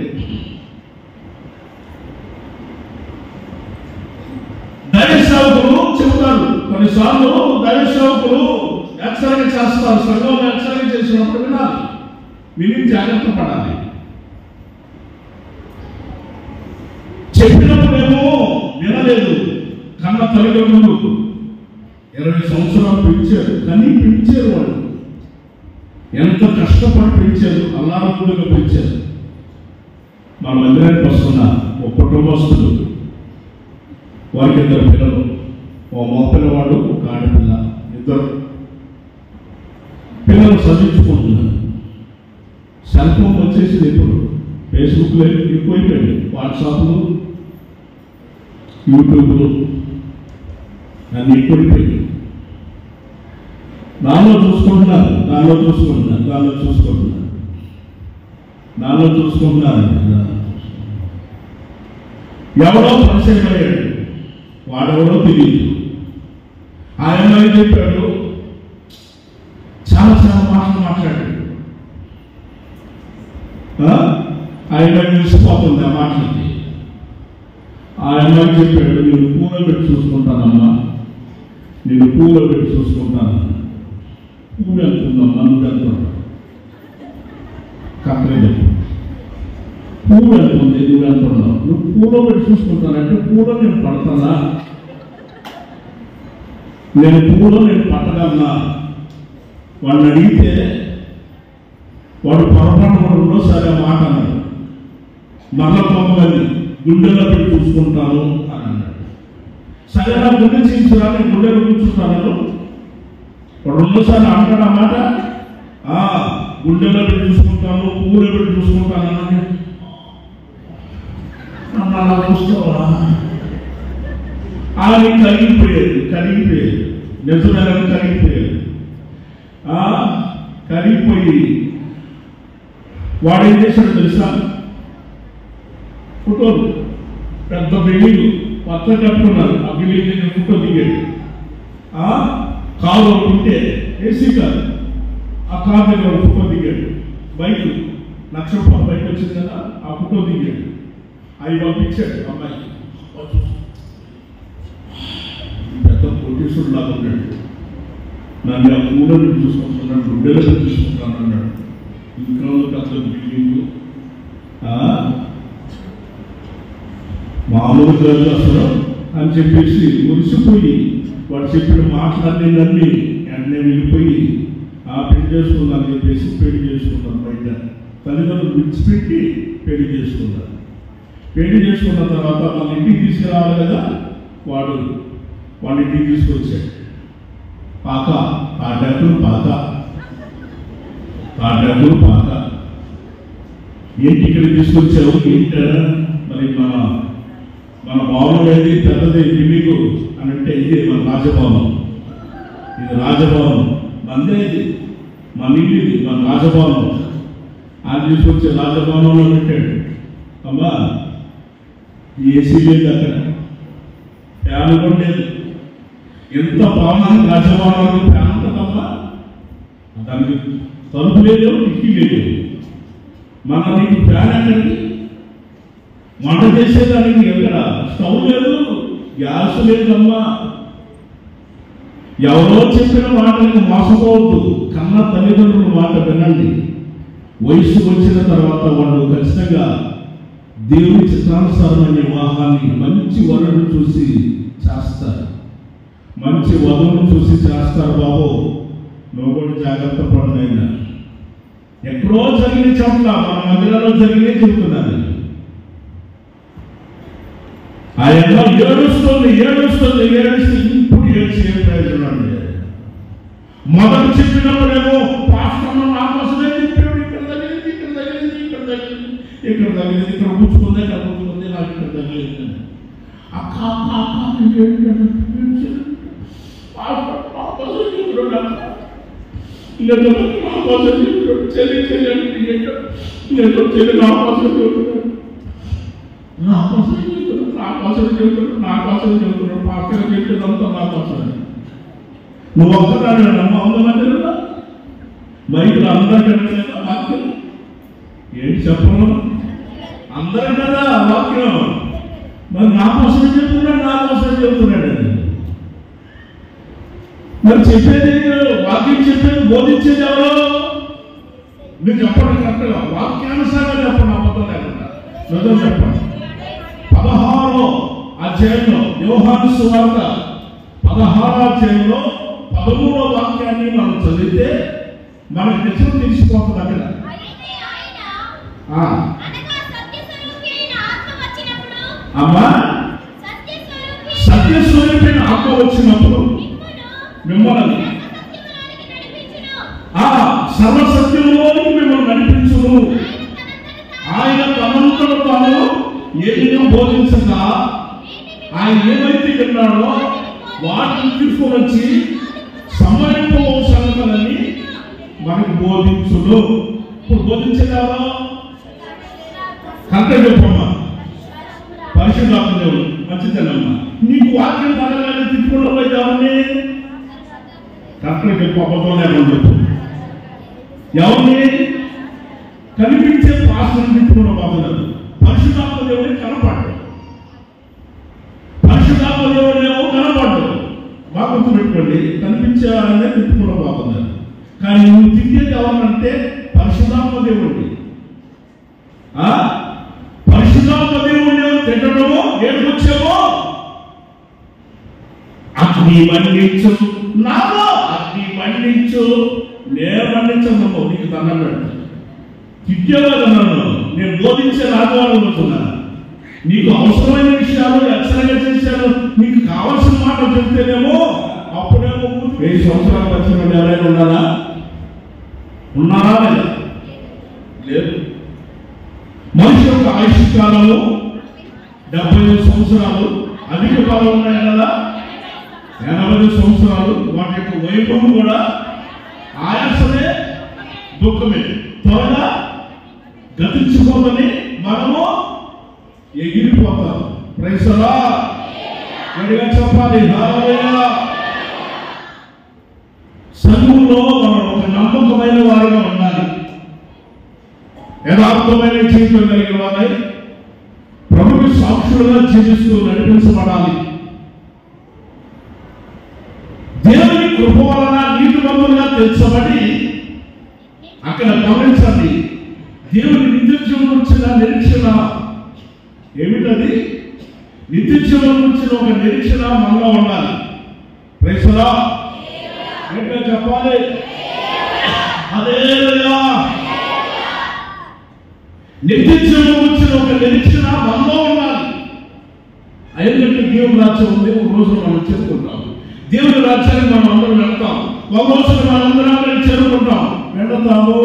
దైవ సేవకులు చెబుతారు. కొన్నిసార్లు దైవ సేవకులు హెచ్చరిక చేస్తారు. సంఘంలో హెచ్చరిక చేసినప్పుడు వినాలి, విని జాగ్రత్త పడాలి. చెప్పినప్పుడేమో వినలేదు. కన్న తల్లిదండ్రులు 20 సంవత్సరాలు పెంచారు, కానీ పెంచారు. వాళ్ళు ఎంత కష్టపడి పెంచారు, అల్లారముగా పెంచారు. మన మందిరానికి వస్తున్న ఒక కుటుంబస్తులు, వారికి 2 పిల్లలు, ఓ మగపిల్లవాడు, ఒక ఆడపిల్ల, 2 పిల్లలు చదివించుకుంటున్నారు. సెల్ ఫోన్ వచ్చేసింది. ఇప్పుడు ఫేస్బుక్లో ఎక్కువైపోయింది, వాట్సాప్లు, యూట్యూబ్లు అన్నీ ఎక్కువైపోయింది. దానిలో చూసుకుంటున్నారు. ఎవడో పరిచయం అయ్యాడు, వాడెవడో తెలియదు. ఆయన చెప్పాడు, చాలా మాటలు మాట్లాడాడు. ఆయన తెలిసిపోతుంది ఆ మాటలకి. ఆయన చెప్పాడు, నేను పూలో పెట్టి చూసుకుంటానమ్మా, నేను పూలో పెట్టి చూసుకుంటాను. పూలు వెళ్తుందమ్మా, నువ్వు వెళ్తున్నా కట్టలేదు. పూలు వెళ్తుంది, నువ్వు వెళ్తున్నావు. నువ్వు పూలో పెట్టి చూసుకుంటానంటే పూలో నేను పడతానా? నేను పూలో నేను పట్టగలనా? వాడిని అడిగితే వాడు పొరపాటు రెండోసారి ఆ మాట అన్నాడు. మరల పొమ్మని గుండెలో పెట్టి చూసుకుంటాను అని అన్నాడు. సరే, నా గుండె చేయించరా, నేను గుండెలో కూర్చుంటాను. వాడు రెండోసారి అంటాడు ఆ మాట. గుండెలో పెట్టి చూసుకుంటాను, పువ్వులో పెట్టి చూసుకుంటాను అన్నాడు. నన్ను అలా చూస్తావా? ఆయన కరిగిపోయేది నిజమైన కరిగిపోయి వాడు ఏం చేశాడు తెలుసా? ఫోటోలు, పెద్ద బిల్డింగ్ కొత్త కట్టుకున్నారు. ఆ బిల్డింగ్ దగ్గర ఫోటో దిగాడు. కారు ఉంటే ఏసీ కాదు, ఆ కారు దగ్గర ఫోటో దిగాడు. బైక్ ₹1,00,000 బైక్ వచ్చింది కదా, ఆ ఫోటో దిగాడు, అవి పంపించాడు అమ్మాయికి. పెద్ద కోటేశ్వరుడు లాగా ఉన్నాడు, నన్ను ఆ కూడని చూసుకుంటున్నాడు, గుడ్డెలను చూసుకుంటాను అన్నాడు. ఇంకా పెద్ద బిల్డింగ్, మామూలు కాదు అసలు అని చెప్పేసి మురిసిపోయి వాడు చెప్పిన మాటలన్నీ నమ్మి వెంటనే వెళ్ళిపోయి పెళ్లి చేసుకుందామని చెప్పేసి పెళ్లి చేసుకున్నాను. బయట తల్లిదండ్రులు విడిచిపెట్టి పెళ్లి చేసుకున్నారు. పెళ్లి చేసుకున్న తర్వాత వాళ్ళ ఇంటికి తీసుకురావాలి కదా, వాళ్ళ ఇంటికి తీసుకొచ్చాడు. తాటాకులు పాక ఏంటి ఇక్కడ తీసుకొచ్చావు, ఏంటా మరి మన భవనం ఏది పెద్దది మీకు అని అంటే, ఇది మన రాజభవనం, ఇది రాజభవనం, మందే ఇది, మన ఇల్లు ఇది, మన రాజభవనం. ఆయన తీసుకొచ్చే రాజభవనంలో పెట్టాడు. అమ్మా ఏసీ లేదు, అక్కడ ఫ్యాన్ కూడా లేదు. ఎంత భవనానికి రాజభవనానికి ఫ్యాన్ ఉంటుందమ్మా, దానికి తలుపు లేదు, కిటికీ లేదు. నీకు ఫ్యాన్ ఎక్కడికి, వంట చేసేదానికి ఎక్కడ స్టవ్ లేదు, గ్యాస్ లేదమ్మా. ఎవరో చెప్పిన మాటలకు మోసపోవద్దు, కన్న తల్లిదండ్రుల మాట వినండి. వయసు వచ్చిన తర్వాత వాళ్ళు ఖచ్చితంగా దేవుని చిత్తానుసారమైన వివాహాన్ని మంచి వరుణను చూసి చేస్తారు, మంచి వధువును చూసి చేస్తారు. బాబు నువ్వు కూడా జాగ్రత్త పడినైనా, ఎక్కడో జరిగిన చోట్ల మన మందిరంలో జరిగినే చెబుతున్నాను. ఆయన ఏడుస్తుంది ఇప్పుడు ఏడ్చే ప్రయోజనం లేదు. మొదలు చెప్పినప్పుడేమో పాస్టర్ నా కోసమే చెప్పాడు, ఇక్కడ తగిలింది, ఇక్కడ పుచ్చుకుంది, నాకు ఇక్కడ తగిలింది. అక్క నువ్వు ఒక్కదాన్ని నమ్మ అందరూ మైకులు అందరికీ వాక్యం ఏంటి చెప్పను, అందరూ కదా వాక్యం. మరి నా కోసం చెప్తున్నాడు అది. మరి చెప్పేది వాక్యం, చెప్పేది బోధించేది ఎవరో మీరు చెప్పండి. కరెక్ట్గా వాక్యానుసారంగా చెప్పండి, అబద్ధం లేకుండా నిజం చెప్పండి. 16వ అధ్యాయంలో యోహాను సువార్త 16వ అధ్యాయంలో 13వ వాక్యాన్ని మనం చదివితే మనకు నిజం తెలిసిపోతుంది. అక్కడ అమ్మా సత్యస్వరూపైన ఆత్మ వచ్చినప్పుడు మిమ్మల్ని సర్వసత్యంలోకి మిమ్మల్ని నడిపించును. ఆయన తనంతలో తాను ఏదైనా బోధించక ఆయన ఏమైతే విన్నాడో వాటిని తీసుకొని వచ్చి సమయంలో సంగతులని మనకు బోధించును. ఇప్పుడు బోధించగలవా? కరెక్ట్గా చెప్పమ్మా, పరిశుద్ధాత్మ దేవుడు మంచిదేనమ్మా. నీకు వాక్యం పడగానే తిప్పుకుంటూ పోయిదామని కరెక్ట్గా చెప్పు, అబద్ధం లేకుండా చెప్పు. ఎవరిని కనిపించే పాస్టర్ని తిప్పుకుంటూ పోతున్నారు. పరిశుద్ధాత్మ దేవుడిని కనపడ్డు, పరిశుద్ధాత్మ దేవుడేమో కనపడ్డు. బాగా గుర్తుపెట్టుకోండి, కనిపించే ఆయనే తిప్పుకుంటూ పోతున్నారు. కానీ నువ్వు తిట్టేది ఎవరంటే పరిశుద్ధాత్మ దేవుడిని. పరిశుద్ధాత్మ దేవుడిని తిట్టడమో ఏడుకొచ్చామో అగ్ని మండించు, నాలో అగ్ని మండించు, నేను మండించను, నీకు దండం పెడతాను. తిట్టేవాళ్ళు నన్ను, నేను బోధించే రాజవాళ్ళు అవుతున్నాను. నీకు అవసరమైన విషయాలు ఎచ్చరగా చేశాను, నీకు కావాల్సిన మాట చెప్తేనేమో అప్పుడేమో 1000 సంవత్సరాలు వచ్చిన వాళ్ళు ఎవరైనా ఉన్నారా లేదా? లేదు. మనిషి యొక్క ఆయుష్ కాలము 75 సంవత్సరాలు, అధిక కాలం ఉన్నాయి కదా 80 సంవత్సరాలు. వాటి యొక్క వైభవం కూడా ఆయాసమే, దుఃఖమే, త్వరగా గతించిపోతని మనము ఎగిరిపోతాం. ప్రైజ్ ది లార్డ్, గట్టిగా చెప్పాలి హల్లెలూయా. సంఘంలో మనం ఒక నమ్మకమైన వారిగా ఉండాలి. యథార్థమైన జీవితం కలిగిన వారై ప్రభుకి సాక్షులుగా జీవిస్తూ నడిపించబడాలి. దేవుని కృప వలన నీతిమంతులుగా తెచ్చబడి, అక్కడ గమనించండి, దేవుని నిత్య జీవం వచ్చిన నిరీక్షణ ఏమిటది? నిత్య జీవం వచ్చిన ఒక నిరీక్షణ మనలో ఉండాలి. Praise the Lord. ఏంటో చెప్పాలి. హల్లెలూయా. నిత్య జీవం వచ్చిన ఒక నిరీక్షణ మనలో ఉండాలి. ఎందుకంటే దేవుని రాజ్యం ఉంది. ఒక రోజు మనం చేరుకుంటాం. దేవుని రాజ్యానికి మనం అందరం వెళ్తాం. ఒక రోజు మనందరం అక్కడికి చేరుకుంటాం. వెళ్తాము.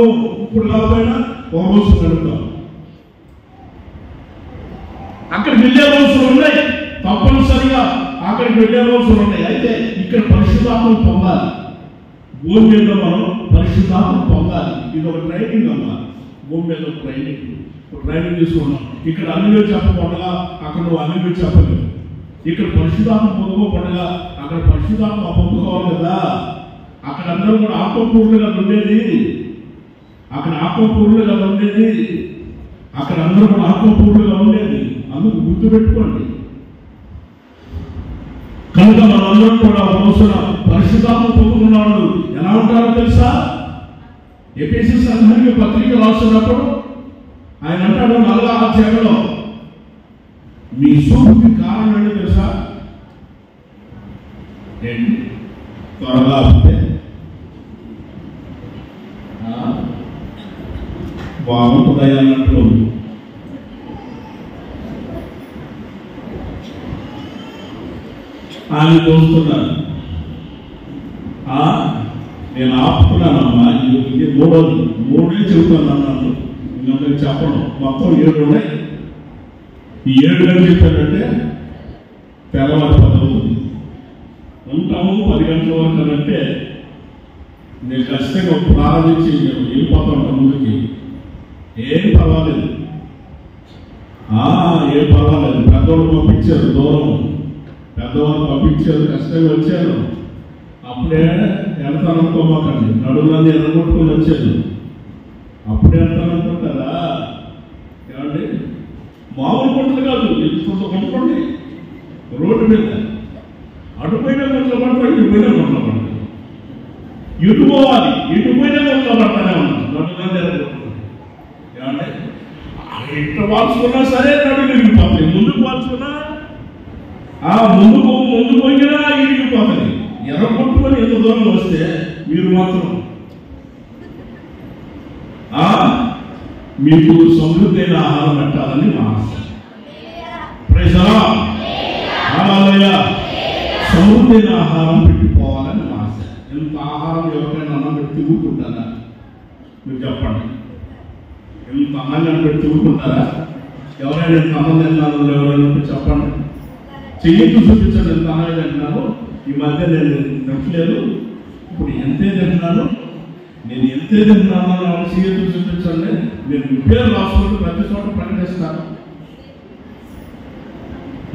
ఇప్పుడు కాకపోయినా ఒక రోజు వెళ్తాం. అక్కడికి వెళ్ళే రోజులు ఉన్నాయి. తప్పనిసరిగా అక్కడికి వెళ్ళే రోజులు ఉన్నాయి. అయితే ఇక్కడ పరిశుద్ధాత్మను పొందాలి. భూమి మీద మనం పరిశుద్ధాత్మను పొందాలి. ఇది ఒక ట్రైనింగ్ అమ్మా. భూమి మీద ఒక ట్రైనింగ్ తీసుకున్నాం. ఇక్కడ అన్నిలో చెప్పకుండా అక్కడ నువ్వు అన్నిలో చెప్పలేదు. ఇక్కడ పరిశుద్ధాత్మ పొందుకోకుండా అక్కడ పరిశుద్ధాత్మ పొందుకోవాలి కదా. అక్కడ అందరూ కూడా ఆత్మపూర్ణులుగా ఉండేది. అక్కడ ఆత్మపూర్ణులుగా ఉండేది. అక్కడ అందరూ కూడా ఆత్మపూర్ణులుగా ఉండేది. అందుకు గుర్తుపెట్టుకోండి. కనుక మనందరం కూడా అవసర పరిశుద్ధాత్మ పొందుకున్నాడు. ఎలా ఉంటారో తెలుసా? ఎఫెసీ సంఘానికి పత్రిక రాస్తున్నప్పుడు ఆయన అంటాడు 4వ అధ్యాయంలో, మీ సూపుకి కారణం ఏంటి తెలుసా? ఏంటి? త్వరగా ఉంటే బాగుంటుంది అన్నట్లు ఆయన చూస్తున్నారు. నేను ఆపుతున్నానమ్మా. ఇది మూడే చెబుతాను అన్నాను. ఇంకా చెప్పడం మొత్తం 7 ఉన్నాయి. ఈ 7 గంటలు చెప్పానంటే తెల్లవారి 10 అవుతుంది. ఉంటాము 10 గంటల వరకు అంటే నేను ఖచ్చితంగా ప్రారంభించి వెళ్ళిపోతా ఉంటాను ముందుకి. ఏం పర్వాలేదు. ఏం పర్వాలేదు. పెద్దవాళ్ళు పంపించారు, దూరం పెద్దవాళ్ళు పంపించారు, కష్టంగా వచ్చారు. అప్పుడే వెళ్తాను అనుకోమాకండి. నడువులని ఎనగొట్టుకుని వచ్చారు. అప్పుడే వెళ్తాను అనుకుంటారా? ఏమండి, మామూలు గుంటలు కాదు. కొంత కొనుక్కోండి. రోడ్డు మీద అటుపోయినా గుంటలు పడతాయి, ఇటుపోయినా గుంటలు పడతాయి. ఇటు పోవాలి, ఇటు పోయినా గుంటలు పడతానే ఉన్నాం. నడువులని ఎనగొట్టుకుని ఏమంటే ఇట్లా వాల్చుకున్నా సరే నడువు ఇరిగిపోతాయి. ముందుకు వాల్చుకున్నా ముందు పోయినా ఇరిగిపోతాయి. ఎర్రగొట్టుకొని ఎంత దూరం వస్తే మీరు మాత్రం మీకు సమృద్ధైన ఆహారం పెట్టాలని మా ఆశ. Praise the Lord. హల్లెలూయా. సమృద్ధైన ఆహారం పెట్టుకోవాలని మా ఆశ. ఎంత ఆహారం ఎవరికైనా అన్నం పెట్టి తిరుగుతుంటారా? మీరు చెప్పండి. ఎంత అన్నం పెట్టి తిరుగుతుంటారా? ఎవరైనా ఎంత అన్నం తిన్నారో ఎవరైనా చెప్పండి. చెయ్యొచ్చు, చూపించండి. ఎంత అన్నం తింటున్నాను. ఈ మధ్య నేను తినట్లేదు. ఇప్పుడు ఎంతే తింటున్నాను, నేను ఎంతే తింటున్నాను అని చెయ్యొచ్చు, చూపించండి. నేను మీ పేరు రాసుకుంటూ ప్రతి చోట ప్రకటిస్తాను.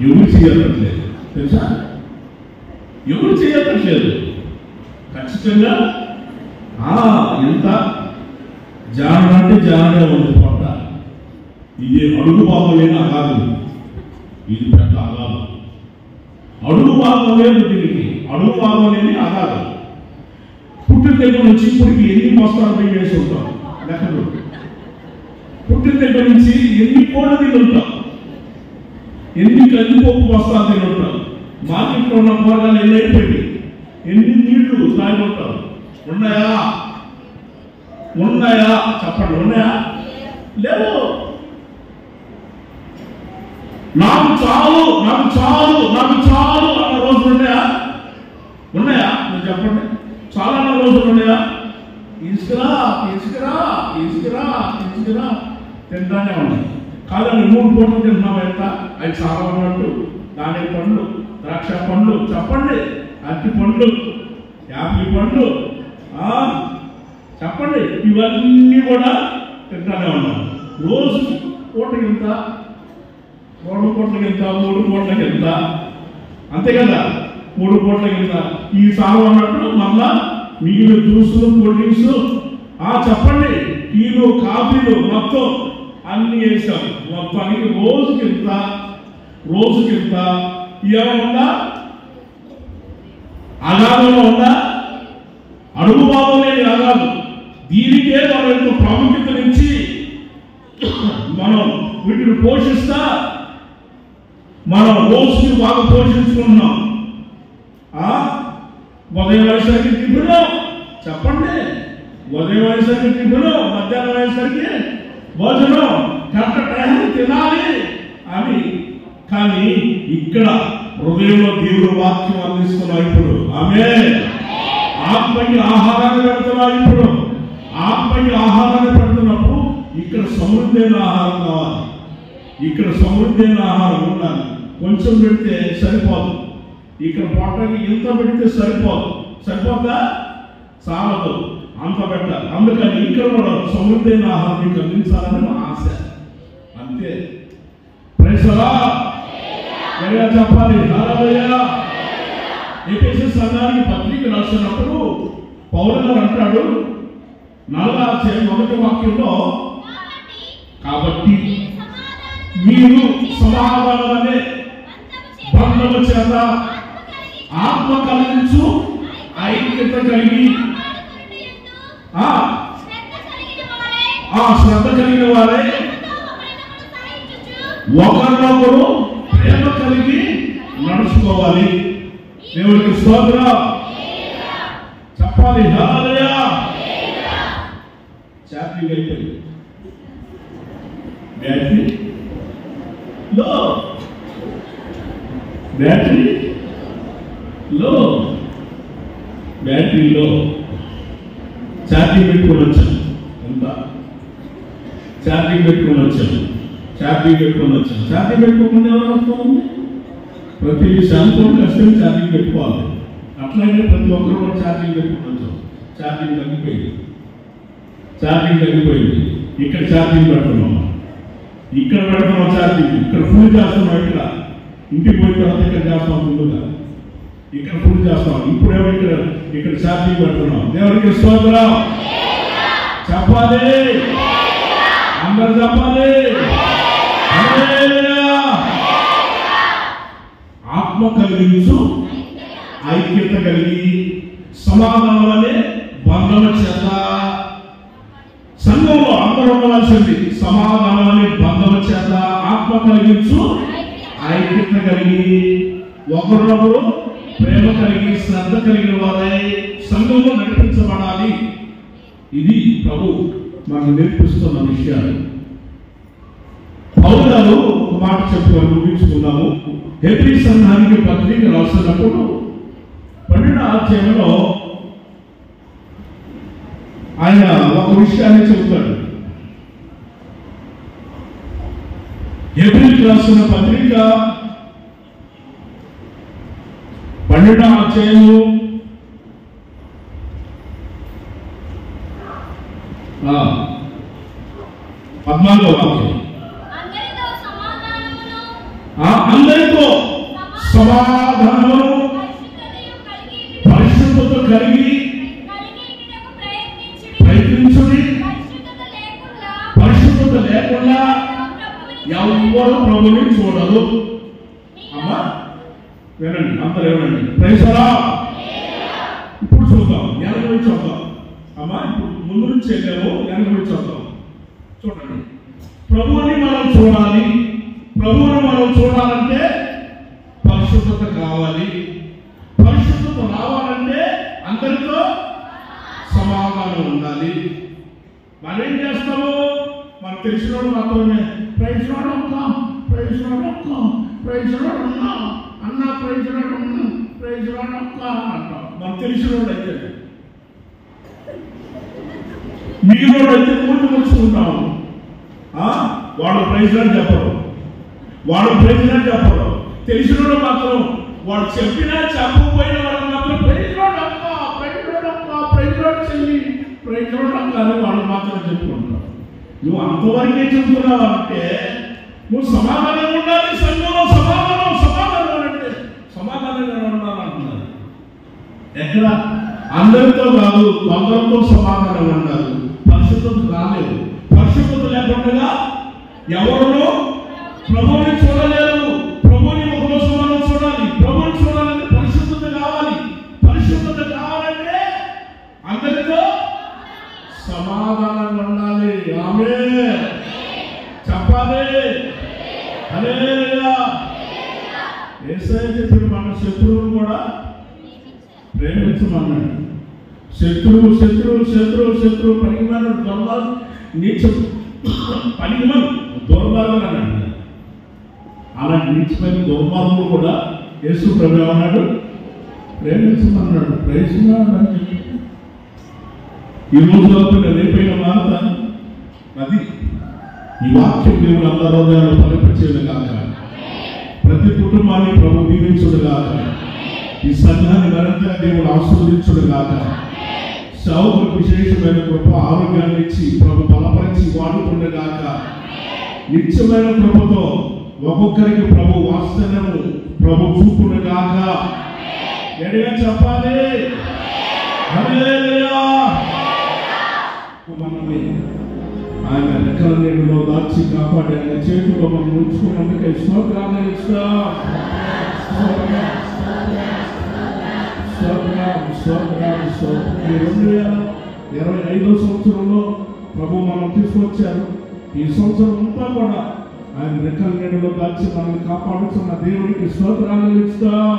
ఎవరు చేయట్లేదు తెలుసా? ఎవరు చేయట్లేదు. ఖచ్చితంగా ఎంత జానం అంటే జానమే ఉంది పొట్ట. ఇది అడుగు భాగం లేని అగాధం. ఇది పెద్ద అగాధం. అడుగు భాగం లేదు దీనికి. అడుగు భాగం లేని అగాధం. పుట్టిన దగ్గర నుంచి ఇప్పటికి ఎన్ని మోస్తాలు పోయి వేసి ఉంటాం లెక్కలు. పుట్టిన దగ్గర నుంచి ఎన్ని కోళ్ళు తిని ఉంటాం, ఎన్ని కందిపప్పు మోస్తాలు తిని ఉంటాం. మార్కెట్లో ఉన్న కూరగాయలు ఎన్ని అయిపోయింది, ఎన్ని నీళ్లు తాగి ఉంటాం. ఉన్నాయా? చెప్పండి. ఉన్నాయా? లేదు. నాకు చాలు అన్న రోజులు ఉన్నాయా? మీరు చెప్పండి. చాలా అన్న రోజులు ఉన్నాయా? తీసుకురా తింటానే ఉన్నాయి. కాదండి, 3 పూటలు తింటున్నాం. ఎంత? అవి చాలా ఉన్నట్టు. దానిమ్మ పండ్లు, ద్రాక్ష పండ్లు, చెప్పండి, అరటి పండ్లు, యాపిల్ పండ్లు, చెప్పండి, ఇవన్నీ కూడా తింటానే ఉన్నాం. రోజు పూటకి ఎంత? 2 పూటలకి ఎంత? 3 పూటలకి ఎంత? అంతే కదా. 3 పూటలకి ఎంత? ఈ సాగు అన్నట్టు మళ్ళా మిగిలిన జ్యూసులు, కూల్ డ్రింక్స్ చెప్పండి, టీలు కాఫీలు మొత్తం అన్ని వేసాం. మొత్తానికి రోజుకింత ఏమన్నా అగాధంలో ఉందా? అడుగు భావం లేని అగాధం. దీనికే మనం ఎంతో ప్రాముఖ్యతనిచ్చి మనం వీటిని పోషిస్తా మనం రోజుకి బాగా పోషించుకుంటున్నాం. ఉదయం వయసరికి టిఫిను, చెప్పండి, ఉదయం వయసరికి టిఫిను, మధ్యాహ్నం వయసరికి భోజనం, కరెక్ట్ టైంకి తినాలి అని. కానీ ఇక్కడ హృదయంలో దేవుడు వాక్యం అందిస్తున్నాం. ఇప్పుడు ఆమేన్. ఆత్మకి ఆహారాన్ని పెడుతున్నాం. ఇప్పుడు ఆత్మకి ఆహారాన్ని పెడుతున్నప్పుడు ఇక్కడ సమృద్ధి అయిన ఆహారం కావాలి. ఇక్కడ సమృద్ధి అయిన ఆహారం ఉండాలి. కొంచెం పెడితే సరిపోదు. ఇక్కడ పొట్టకి ఇంత పెడితే సరిపోద్దా? చాలదు, అంత పెట్టాలి. అందుకని ఇక్కడ కూడా సమృద్ధి అయిన ఆహారం మీకు అందించాలని మా ఆశ. అంతే. Praise the Lord. చెప్పాలి హల్లెలూయా. ఎఫెసీ సంఘానికి పత్రిక రాసినప్పుడు పౌలు గారు అంటాడు 4వ వాక్యంలో, కాబట్టి మీరు సమాధానమనే బంధము చేత ఆత్మ కలిగించు ఐక్యత కలిగి శ్రద్ధ కలిగిన వారే ఒకరినొకరు ప్రేమ కలిగి నడుచుకోవాలి. దేవుడికి స్తోత్రం. చెప్పాలి హల్లెలూయా. చాటింగ్ అయిపోయింది. బ్యాటరీలో ఛార్జింగ్ పెట్టుకొని వచ్చాను. ఎంత ఛార్జింగ్ పెట్టుకొని వచ్చాను. ఛార్జింగ్ పెట్టుకోకుండా ఎవరు వస్తుంది? ప్రతి సెల్ఫోన్ కష్టం ఛార్జింగ్ పెట్టుకోవాలి. అట్లాగే ప్రతి ఒక్కరు కూడా ఛార్జింగ్ పెట్టుకొని వచ్చాం. ఛార్జింగ్ తగ్గిపోయింది. ఇక్కడ ఛార్జింగ్ పెడుతున్నాం. ఇక్కడ పెడుతున్నాం ఛార్జింగ్. ఇక్కడ ఫుల్ చేస్తున్నాం. ఇంటికి పోయిన తర్వాత ఇక్కడ చేస్తాం. ముందుగా ఇక్కడ ఫుల్ చేస్తాం. ఇప్పుడేమో ఇక్కడ ఛార్జింగ్ పెడుతున్నాం. దేవుడికి స్తోత్రం. చెప్పాలి, అందరు చెప్పాలి. ఆత్మ కలిగించు ఐక్యత కలిగి సమాధానం అనే బంధము చేత. సంఘంలో అందరూ ఉండవలసింది సమాధానం అనే బంధము చేత ఆత్మ కలిగించు ఐక్యత కలిగి ఒకరినొకరు ప్రేమ కలిగి శ్రద్ధ కలిగిన వారై సంఘంలో నడిపించబడాలి. ఇది ప్రభు మనకు నేర్పిస్తున్న విషయాలు. పౌలు గారు ఒక మాట చెప్పుకొని ముగించుకున్నాము. హెబ్రీ సంఘానికి పత్రిక రాస్తున్నప్పుడు 12వ అధ్యాయంలో ఆయన ఒక విషయాన్ని చెబుతాడు. హెబ్రీకి రాసిన పత్రిక 12వ అధ్యాయము 14వ వాక్యం. అందరితో సమాధానమును పరిశుద్ధత కలిగి ప్రయత్నించుడి. పరిశుద్ధత లేకుండా ఎవరు ప్రభుని చూడరు. అమ్మా వినండి, అందరూ ఏమండి? Praise the Lord. ఇప్పుడు చూద్దాం, వెనక నుంచి చూద్దాం. అమ్మా ఇప్పుడు ముందు నుంచి వెళ్ళాము, వెనక నుంచి చూద్దాం. చూడండి, ప్రభువుని మనం చూడాలి. ప్రభువుని మనం చూడాలంటే పరిశుద్ధత కావాలి. పరిశుద్ధత రావాలంటే అందరితో సమాధానం ఉండాలి. మనం ఏం చేస్తాము? మనకు తెలిసిన మాత్రమే ప్రైజ్ లార్డ్ అంటాం, ప్రైజ్ లార్డ్ అంటాం, ప్రైజ్ లార్డ్ అన్నా అన్నా ప్రైజ్ లార్డ్ అన్నా ప్రైజ్ లార్డ్ అక్క అంటాం. మనకు తెలిసిన వాడు అయితే మిగిలిన అయితే ముందు ముడుచుకుంటాము. వాడు ప్రైజ్ లార్డ్ చెప్పరు, తెలిసిన మాత్రం వాడు చెప్పినా చెప్పకపోయిన వాడు మాత్రం ప్రైజ్ లార్డ్ అక్క, ప్రైజ్ లార్డ్ అక్క, ప్రైజ్ లార్డ్ చెల్లి, ప్రైజ్ లార్డ్ అక్క అని వాళ్ళు మాత్రం చెప్పుకుంటారు. నువ్వు అంతవరకే చెబుతున్నావు అంటే నువ్వు సమాధానం ఉండాలి. సంఘంలో సమాధానం అంటే సమాధానంగా ఉండాలంటున్నారు. ఎక్కడ? అందరితో కాదు, కొందరితో సమాధానం ఉండాలి. పరిశుద్ధత రాలేదు. పరిశుద్ధత లేకుండా ఎవరు ప్రభువుని చూడలేరు. ప్రభువుని ముఖంలో చూడాలి. ప్రభువుని చూడాలంటే పరిశుద్ధత కావాలి. పరిశుద్ధత కావాలంటే అందరితో సమాధానంగా ఉండాలి. ఆమేన్ చెప్పాలి. హల్లెలూయా. యేసయ్య చెప్పిన మన శత్రువును కూడా ప్రేమించమన్నాడు. శత్రువు పనికిమాలిన దొర్బాలు నీచం పనికిమాలి దొర్బాలు అన్నాడు. అలాంటి నీచమైన దొర్బాలు కూడా యేసు ప్రభు అన్నాడు ప్రేమించమన్నాడు. ప్రేమిస్తున్నాడు. ఈ రోజు అవుతున్న రేపైన వార్త అది ఈ వాక్యం దేవుడు అందరూ ఫలించేది కాక, ప్రతి కుటుంబాన్ని ప్రభు దీవించుడు కాక, ఈ సంఘాన్ని మరింత దేవుడు ఆశీర్వదించుడు కాక, సేవకులకు విశేషమైన కృప ఆరోగ్యాన్ని ఇచ్చి ప్రభు బలపరిచి వాడుతుండే కాక, నిత్యమైన కృపతో ఒక్కొక్కరికి ప్రభు వాత్సల్యము ప్రభు చూపుడు కాక. ఎడిగా చెప్పాలి. హల్లెలూయా. మనల్ని ఆయన రెక్కల నీళ్ళలో దాచి కాపాడి ఆయన చేతిలో మనం ఉంచుకున్నందుకే స్తోత్రాలు ఇస్తాం. 2025 సంవత్సరంలో ప్రభు మనం తీసుకొచ్చారు. ఈ సంవత్సరం అంతా కూడా ఆయన రెక్కల నీళ్ళలో దాచి మనల్ని కాపాడుతున్న దేవుడికి స్తోత్రాలు ఇస్తాం.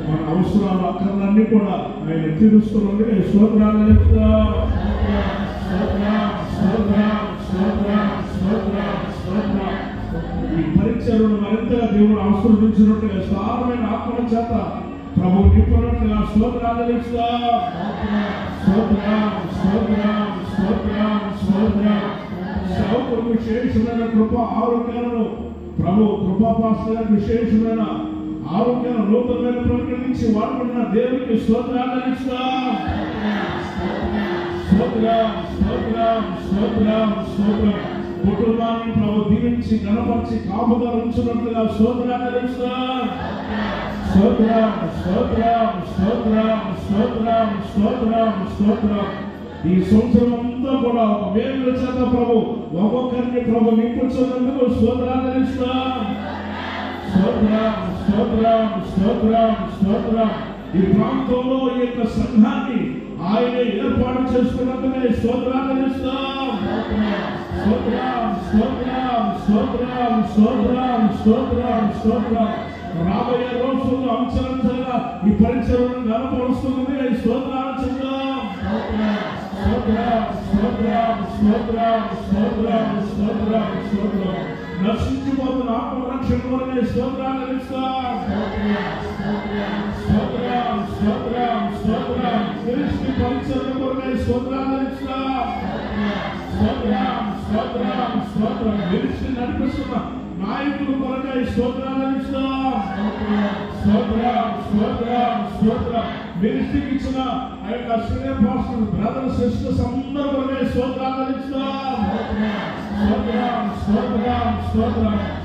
మన అవసరాలు అక్కర్లన్నీ కూడా ఆయన తీరుస్తున్నది. స్తోత్రాలు ఈ పరిచయను మరింతగా దేవుడు ఆశీర్వదించినట్టుగా విస్తారమైన ఆత్మల చేత ప్రభు నింపినట్టుగా స్తోత్రాలు సేవకులకు విశేషమైన కృప ఆరోగ్యాలను ప్రభు కృపాపాస్త విశేషమైన ఆరోగ్యాన్ని నూతనమైన ప్రకటించి వాడుకున్న దేవునికి స్తోత్రాలు కుటుంబాన్ని ప్రభు దీవించి గణపరిచి కాపుగా ఉంచినట్లుగా స్తోత్రాలు ఈ సంవత్సరం అంతా కూడా ఒక వేల చేత ప్రభు ఒక్కొక్కరిని ప్రభు నింపుతున్నందుకు స్తోత్రాలు ఈ ప్రాంతంలో ఈ యొక్క సంఘాన్ని ఆయన ఏర్పాటు చేసుకున్నందుకే స్తోత్రాలు రాబోయే రోజుల్లో అంచెలంచెలుగా ఈ పరిచయం గణపరుస్తున్నది. స్తోత్రాలు నశించిపోతున్న ఆత్మరక్షణ కొరకే స్తోత్రాలు పరిచయం కొరకే స్తోత్రాలు నడిపిస్తున్న నాయకుల కొరకే స్తోత్రాలు మినిస్ట్రీకి ఇచ్చిన ఆ యొక్క సీనియర్ పాస్టర్ బ్రదర్ సిస్టర్స్ అందరూ కొరకే స్తోత్రాలు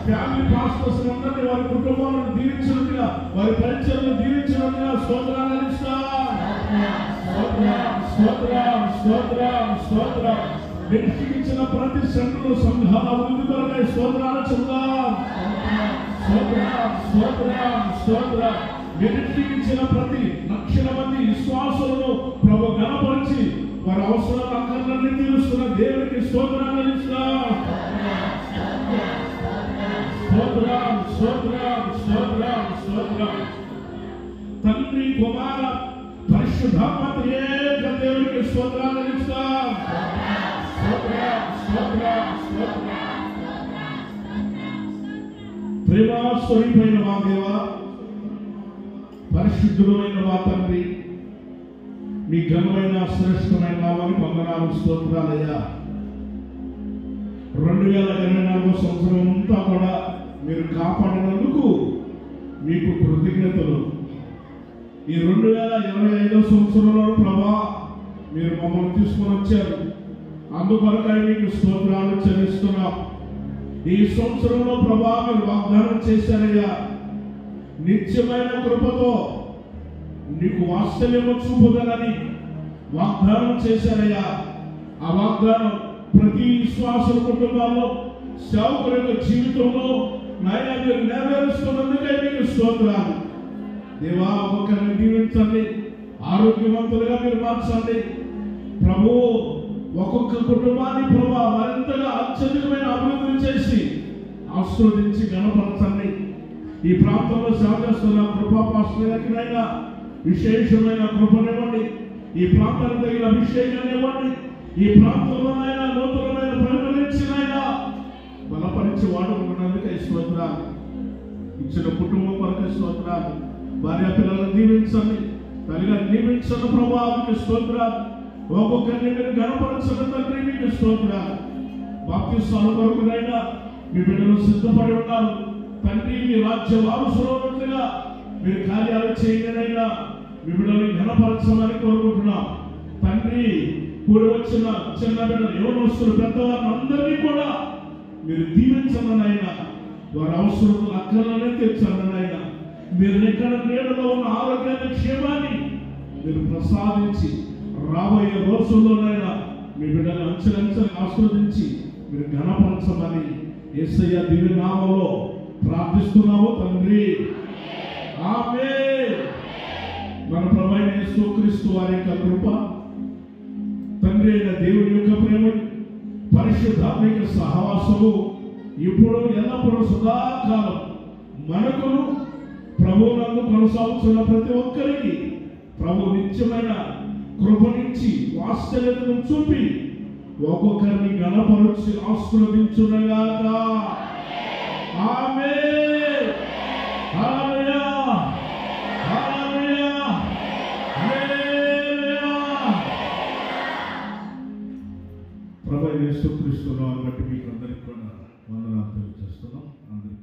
ఫ్యామిలీ పాస్టర్స్ అందరినీ వారి కుటుంబాలను దీవించినట్టుగా వారి పరిచయాలను దీవించినట్టుగా స్తోత్రాలు ఇచ్చిన ప్రతి సంఘంలో సంఘాల అభివృద్ధి కొరకై స్తోత్రాలు ఇచ్చిన ప్రతి లక్షల మంది విశ్వాసులను ప్రభు గణపరిచి వారి అవసరాలు అక్కర్లన్నీ తీరుస్తున్న దేవునికి స్తోత్రాలు తండ్రి కుమార పరిశుద్ధాత్మ ఏక దేవునికి స్తోత్రాలు ప్రేమాస్వరూపైన మా దేవ, పరిశుద్ధుడైన మా తండ్రి, మీ ఘనమైన శ్రేష్టమైన నామానికి వందనాలు స్తోత్రాలయ్యా. 2024 సంవత్సరం అంతా కూడా మీరు కాపాడినందుకు మీకు కృతజ్ఞతలు. ఈ 2025 సంవత్సరంలో ప్రభా మీరు మమ్మల్ని తీసుకొని వచ్చారు. అందుకొరకై మీకు స్తోత్రాలు చెల్లిస్తున్నాం. ఈ సంవత్సరంలో ప్రభా మీరు వాగ్దానం చేశారయ్యా, నిత్యమైన కృపతో నీకు వాత్సల్యము చూపుదనని వాగ్దానం చేశారయ్యా. ఆ వాగ్దానం ప్రతి విశ్వాసుల కుటుంబాల్లో సేవకుల యొక్క జీవితంలో నాయన మీరు నెరవేరుస్తున్నందుకే మీకు స్తోత్రాలు. దేవా, ఒక్కొక్కరిని దీవించండి, ఆరోగ్యవంతులుగా మీరు మార్చండి ప్రభు. ఒక్కొక్క కుటుంబాన్ని ప్రభా మరింతగా అత్యధికమైన అభివృద్ధి చేసి ఆశీర్వదించి గణపరచండి. ఈ ప్రాంతంలో సేవ చేస్తున్న కృపాపాశ్రయకైనా విశేషమైన కృపనివ్వండి. ఈ ప్రాంతానికి తగిన అభిషేకాన్ని ఇవ్వండి. ఈ ప్రాంతంలోనైనా నూతనమైన పరిగణించినైనా బలపరిచి వాడుకున్నందుకు స్తోత్రాలు. ఇచ్చిన కుటుంబం కొరకు స్తోత్రాలు. భార్య పిల్లలను దీవించండి, తల్లిగారు దీవించండి ప్రభా, మీకు స్తోత్రాలు. ఒక్కొక్కరిని మీరు గణపరచండి తండ్రి, మీకు స్తోత్రాలు. బాప్తిస్మాల కొరకునైనా మీ బిడ్డలు సిద్ధపడి ఉన్నారు తండ్రి. మీ రాజ్య వారసులుగా మీరు కార్యాలు చేయనైనా మీ బిడ్డలు ఘనపరచమని కోరుకుంటున్నాం తండ్రి. కూడి వచ్చిన చిన్న బిడ్డలు, యవనస్తులు, పెద్దవారిని అందరినీ కూడా మీరు దీవించమనైనా, వారి అవసరతలు అక్కర్లనే తీర్చమనైనా, మీరు ఎక్కడ నీడలో ఉన్న ఆరోగ్యాన్ని, క్షేమాన్ని మీరు ప్రసాదించి రాబోయే రోజుల్లోనైనా మీ బిడ్డలు అంచెలంచెలు ఆస్వాదించి మీరు ఘనపరచమని యేసయ్య దివ్య నామములో ప్రార్థిస్తున్నాము తండ్రి. ఆమేన్. మన ప్రభువైన యేసుక్రీస్తు వారి యొక్క కృప, తండ్రి అయిన దేవుని యొక్క ప్రేమ, పరిశుద్ధాత్మ యొక్క సహవాసము ఇప్పుడు ఎల్లప్పుడూ సదాకాలం మనకును ప్రభువునందు కొనసాగుతున్న ప్రతి ఒక్కరికి ప్రభు నిత్యమైన కృపనించి వాత్సల్యతను చూపి ఒక్కొక్కరిని గణపరుచి ఆశీర్వదించునగాక. ఆమేన్. హల్లెలూయా, హల్లెలూయా, హల్లెలూయా. ప్రభువైన యేసుక్రీస్తు నామమున బట్టి మీకు అందరికీ వందనాలు తెలియజేస్తున్నాం. అందరికీ